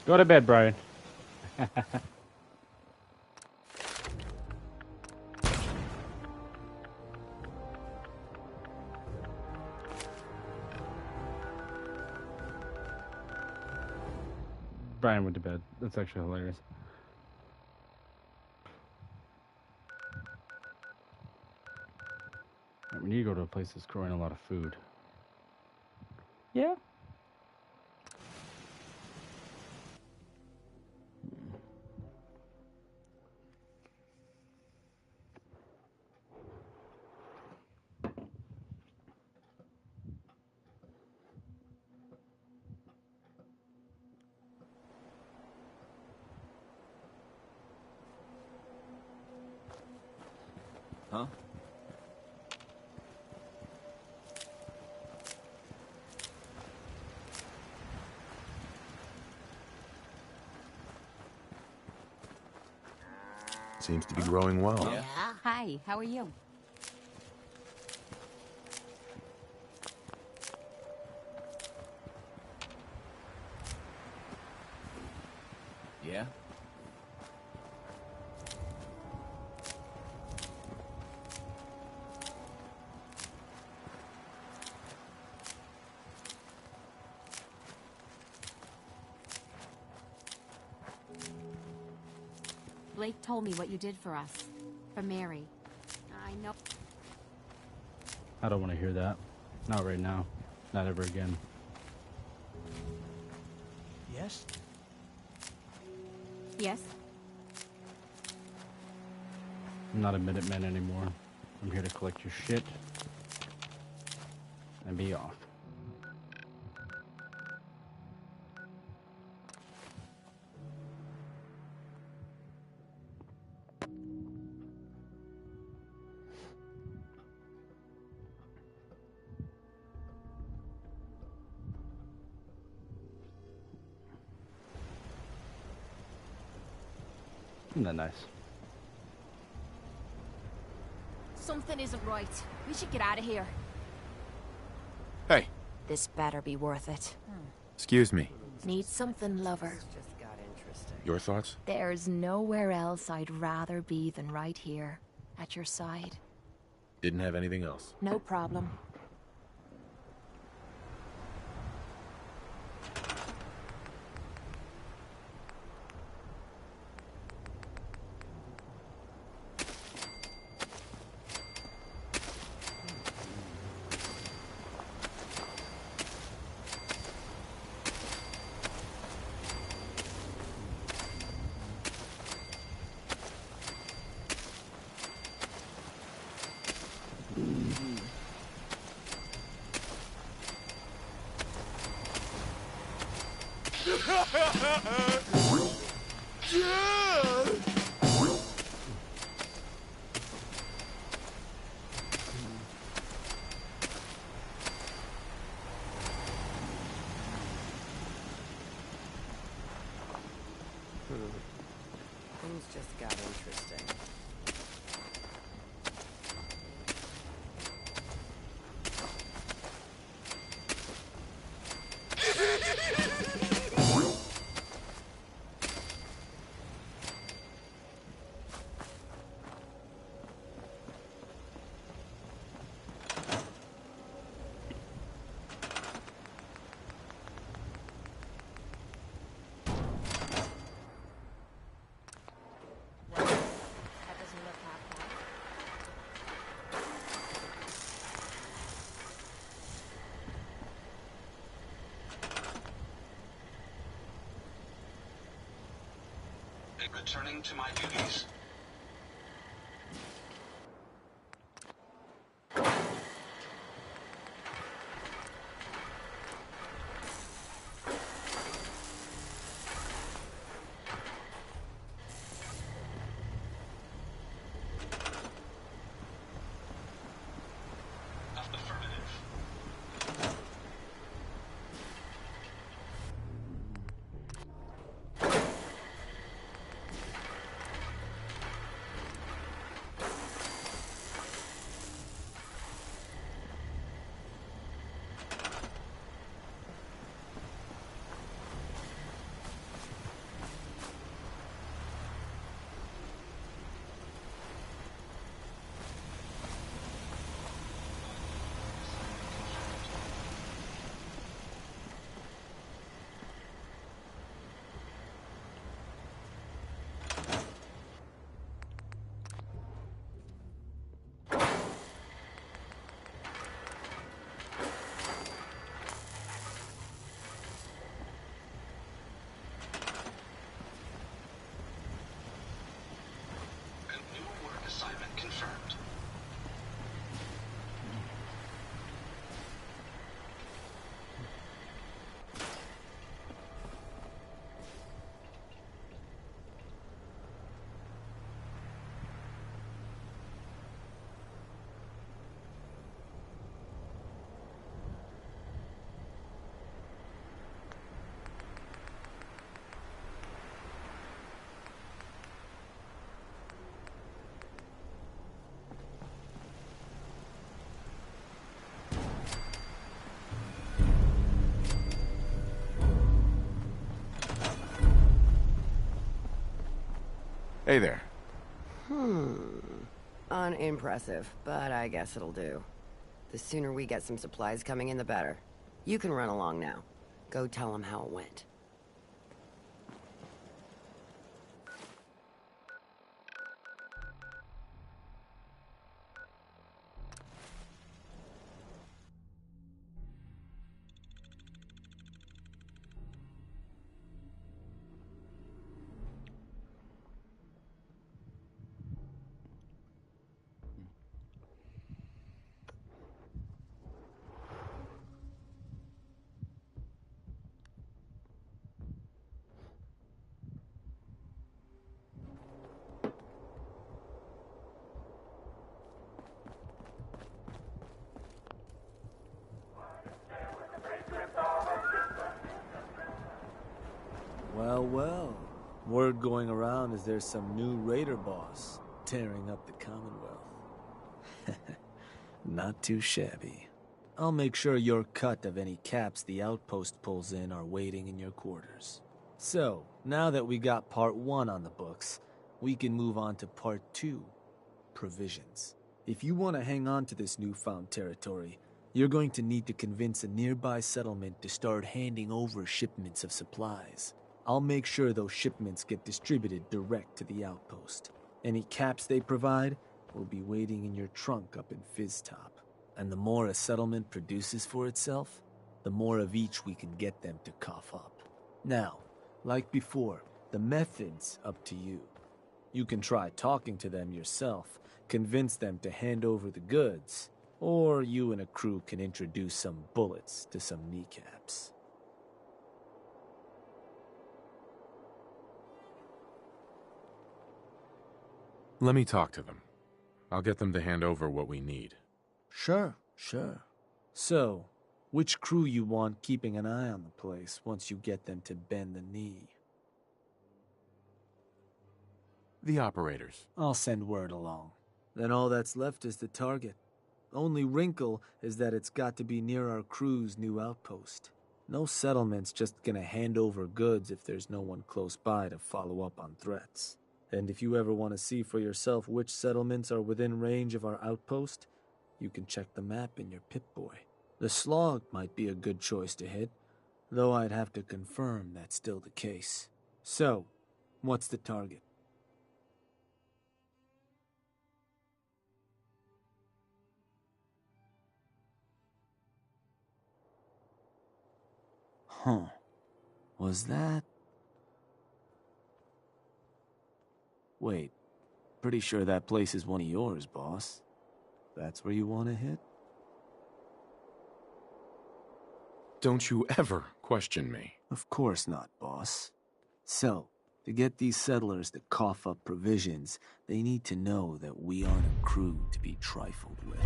Go to bed, Brian. Brian went to bed. That's actually hilarious. Right, we need to go to a place that's growing a lot of food. Yeah. Huh? Seems to be growing well. Yeah. Hi, how are you? Yeah? Blake told me what you did for us. For Mary. I know. I don't want to hear that. Not right now. Not ever again. Yes? Yes? I'm not a Minuteman anymore. I'm here to collect your shit and be off. Isn't that nice? Something isn't right. We should get out of here. Hey, This better be worth it. excuse me. Need something, lover. Just got interesting. Your thoughts? There's nowhere else I'd rather be than right here, at your side. Didn't have anything else. No problem. Things just got interesting. Well, that doesn't look half bad. Returning to my duties. Affirmative. New work assignment confirmed. Hey there. Unimpressive, but I guess it'll do. The sooner we get some supplies coming in, the better. You can run along now. Go tell them how it went. Well, well. Word going around is there's some new raider boss tearing up the Commonwealth. Not too shabby. I'll make sure your cut of any caps the outpost pulls in are waiting in your quarters. So, now that we got part 1 on the books, we can move on to part 2, provisions. If you want to hang on to this newfound territory, you're going to need to convince a nearby settlement to start handing over shipments of supplies. I'll make sure those shipments get distributed direct to the outpost. Any caps they provide will be waiting in your trunk up in Fizztop. And the more a settlement produces for itself, the more of each we can get them to cough up. Now, like before, the method's up to you. You can try talking to them yourself, convince them to hand over the goods, or you and a crew can introduce some bullets to some kneecaps. Let me talk to them. I'll get them to hand over what we need. Sure. So, which crew you want keeping an eye on the place once you get them to bend the knee? The operators. I'll send word along. Then all that's left is the target. Only wrinkle is that it's got to be near our crew's new outpost. No settlement's just gonna hand over goods if there's no one close by to follow up on threats. And if you ever want to see for yourself which settlements are within range of our outpost, you can check the map in your Pip-Boy. The Slog might be a good choice to hit, though I'd have to confirm that's still the case. So, what's the target? Huh. Was that... Wait. Pretty sure that place is one of yours, boss. That's where you want to hit? Don't you ever question me. Of course not, boss. So, to get these settlers to cough up provisions, they need to know that we aren't a crew to be trifled with.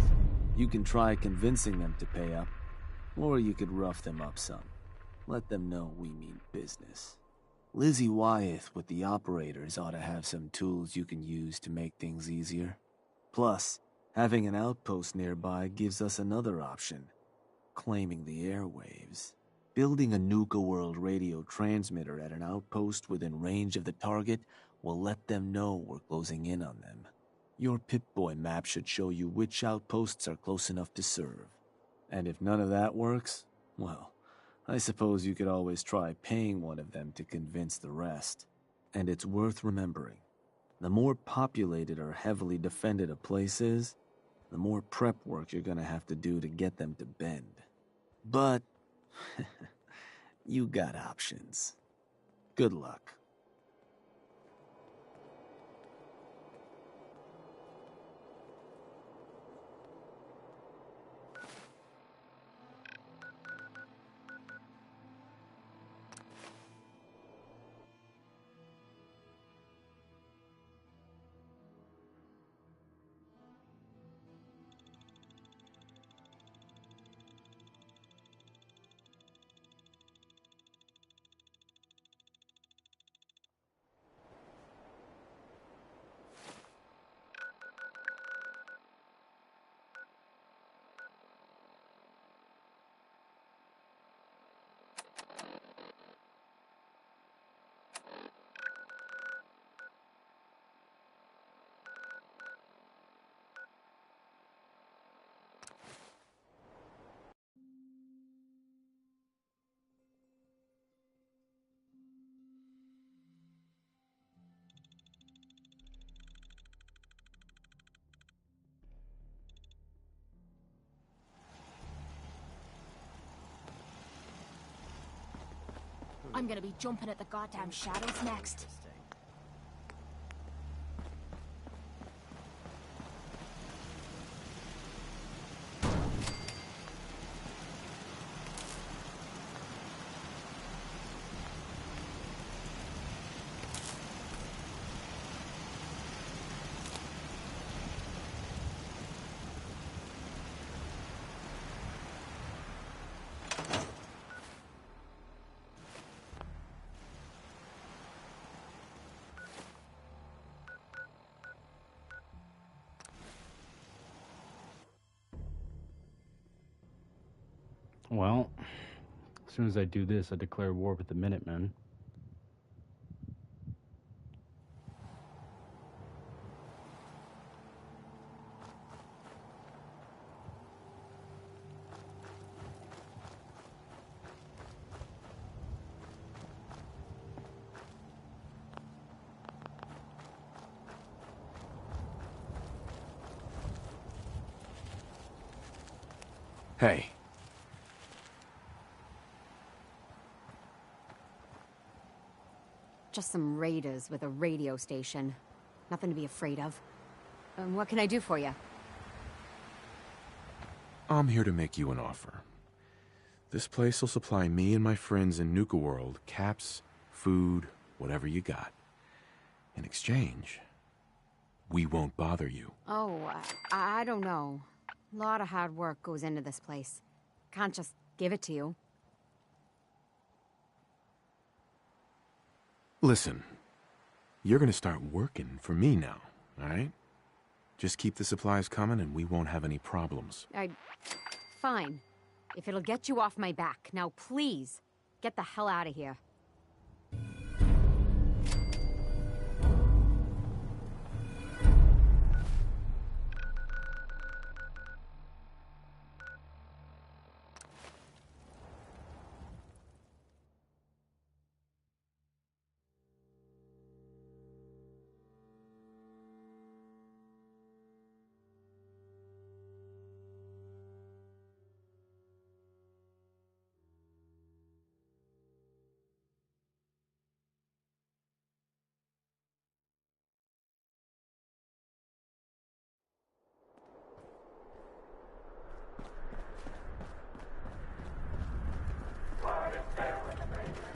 You can try convincing them to pay up, or you could rough them up some. Let them know we mean business. Lizzie Wyeth with the operators ought to have some tools you can use to make things easier. Plus, having an outpost nearby gives us another option. Claiming the airwaves. Building a Nuka-World radio transmitter at an outpost within range of the target will let them know we're closing in on them. Your Pip-Boy map should show you which outposts are close enough to serve. And if none of that works, well, I suppose you could always try paying one of them to convince the rest. And it's worth remembering. The more populated or heavily defended a place is, the more prep work you're gonna have to do to get them to bend. But, you got options. Good luck. I'm gonna be jumping at the goddamn shadows next. Well, as soon as I do this, I declare war with the Minutemen. Hey. Just some raiders with a radio station. Nothing to be afraid of. What can I do for you? I'm here to make you an offer. This place will supply me and my friends in Nuka-World caps, food, whatever you got. In exchange, we won't bother you. Oh, I don't know. A lot of hard work goes into this place. Can't just give it to you. Listen, you're gonna start working for me now, alright? Just keep the supplies coming and we won't have any problems. Fine. If it'll get you off my back. Now, please, get the hell out of here.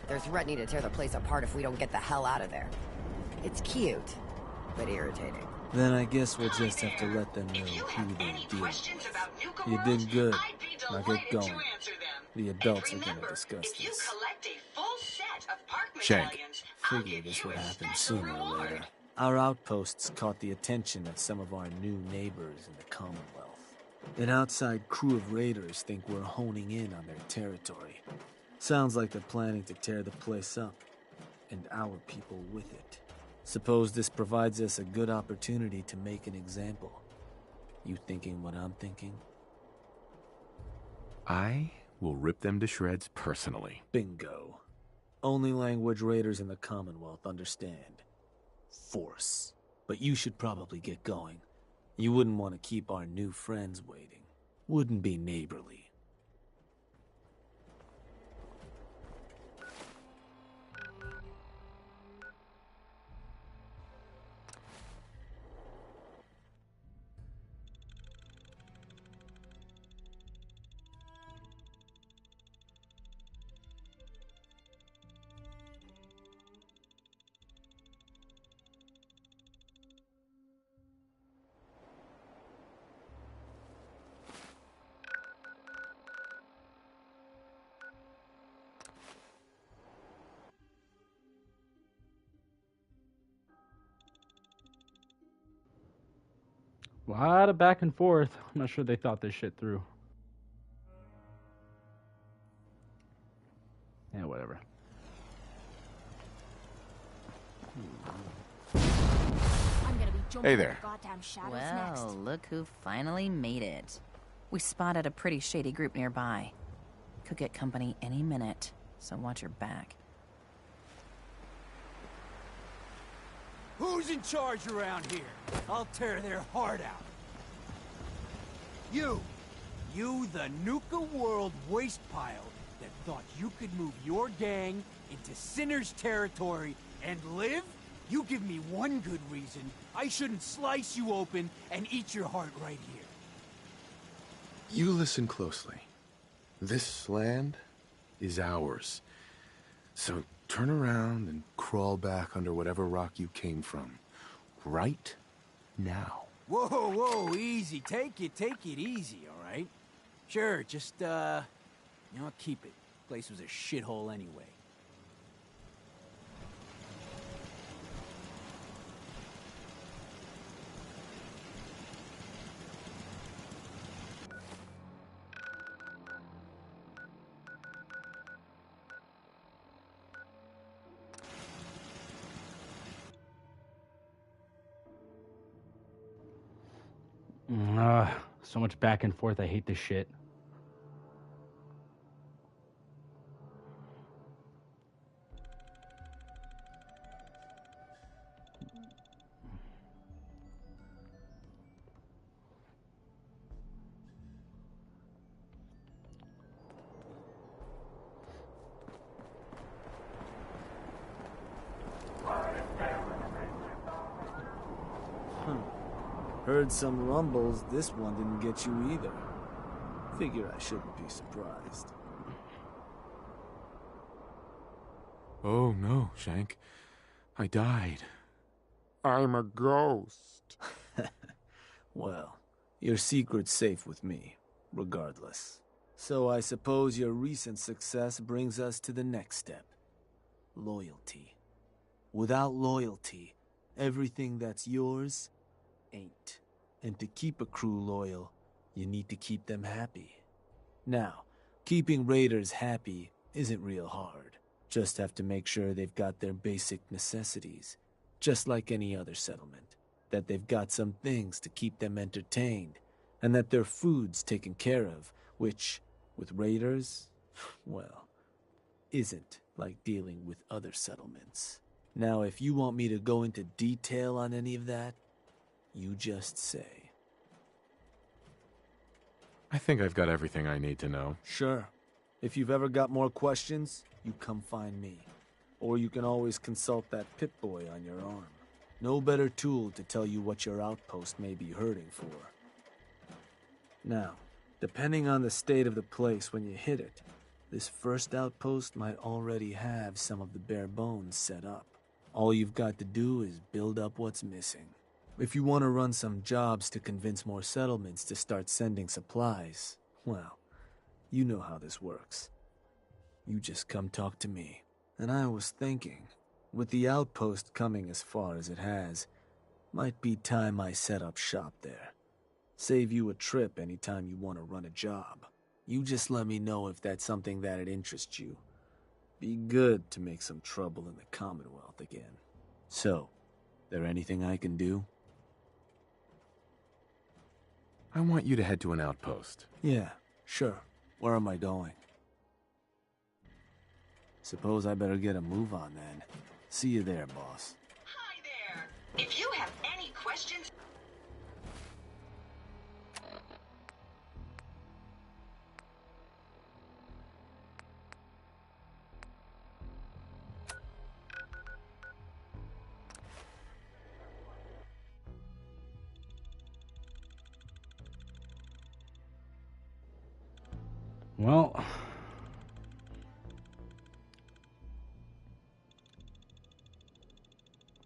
They're threatening to tear the place apart if we don't get the hell out of there. It's cute, but irritating. Then I guess we'll just have to let them know who they're dealing with. You did good. Now get going. The adults are gonna discuss this. Shank. Figure this would happen sooner or later. Our outposts caught the attention of some of our new neighbors in the Commonwealth. An outside crew of raiders think we're honing in on their territory. Sounds like they're planning to tear the place up, and our people with it. Suppose this provides us a good opportunity to make an example. You thinking what I'm thinking? I will rip them to shreds personally. Bingo. Only language raiders in the Commonwealth understand. Force. But you should probably get going. You wouldn't want to keep our new friends waiting. Wouldn't be neighborly. A lot of back and forth. I'm not sure they thought this shit through. Yeah, whatever. I'm gonna be jumping Hey in the there. goddamn shadows Well, next. look who finally made it. We spotted a pretty shady group nearby. Could get company any minute, so watch your back. Who's in charge around here? I'll tear their heart out. You the Nuka-World waste pile that thought you could move your gang into Sinner's territory and live? You give me one good reason I shouldn't slice you open and eat your heart right here. You listen closely. This land is ours. So turn around and crawl back under whatever rock you came from. Right now. Whoa, easy. Take it easy, all right? Sure, just, keep it. Place was a shithole anyway. So much back and forth. I hate this shit. Heard some rumbles, this one didn't get you either. Figure I shouldn't be surprised. Oh no, Shank. I died. I'm a ghost. Well, your secret's safe with me, regardless. So I suppose your recent success brings us to the next step. Loyalty. Without loyalty, everything that's yours ain't. And to keep a crew loyal, you need to keep them happy. Now, keeping raiders happy isn't real hard. Just have to make sure they've got their basic necessities, just like any other settlement. That they've got some things to keep them entertained, and that their food's taken care of, which, with raiders, well, isn't like dealing with other settlements. Now, if you want me to go into detail on any of that, you just say. I think I've got everything I need to know. Sure. If you've ever got more questions, you come find me. Or you can always consult that Pip-Boy on your arm. No better tool to tell you what your outpost may be hurting for. Now, depending on the state of the place when you hit it, this first outpost might already have some of the bare bones set up. All you've got to do is build up what's missing. If you want to run some jobs to convince more settlements to start sending supplies, well, you know how this works. You just come talk to me. And I was thinking, with the outpost coming as far as it has, might be time I set up shop there. Save you a trip anytime you want to run a job. You just let me know if that's something that'd interest you. Be good to make some trouble in the Commonwealth again. So, there anything I can do? I want you to head to an outpost. Yeah, sure. Where am I going? Suppose I better get a move on then. See you there, boss. Hi there. If you have any questions... Well, I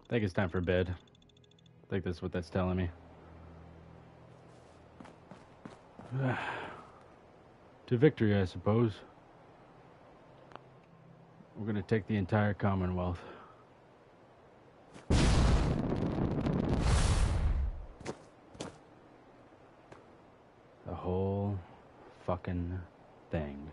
think it's time for bed. I think that's what that's telling me. To victory, I suppose. We're gonna take the entire Commonwealth. The whole fucking thing.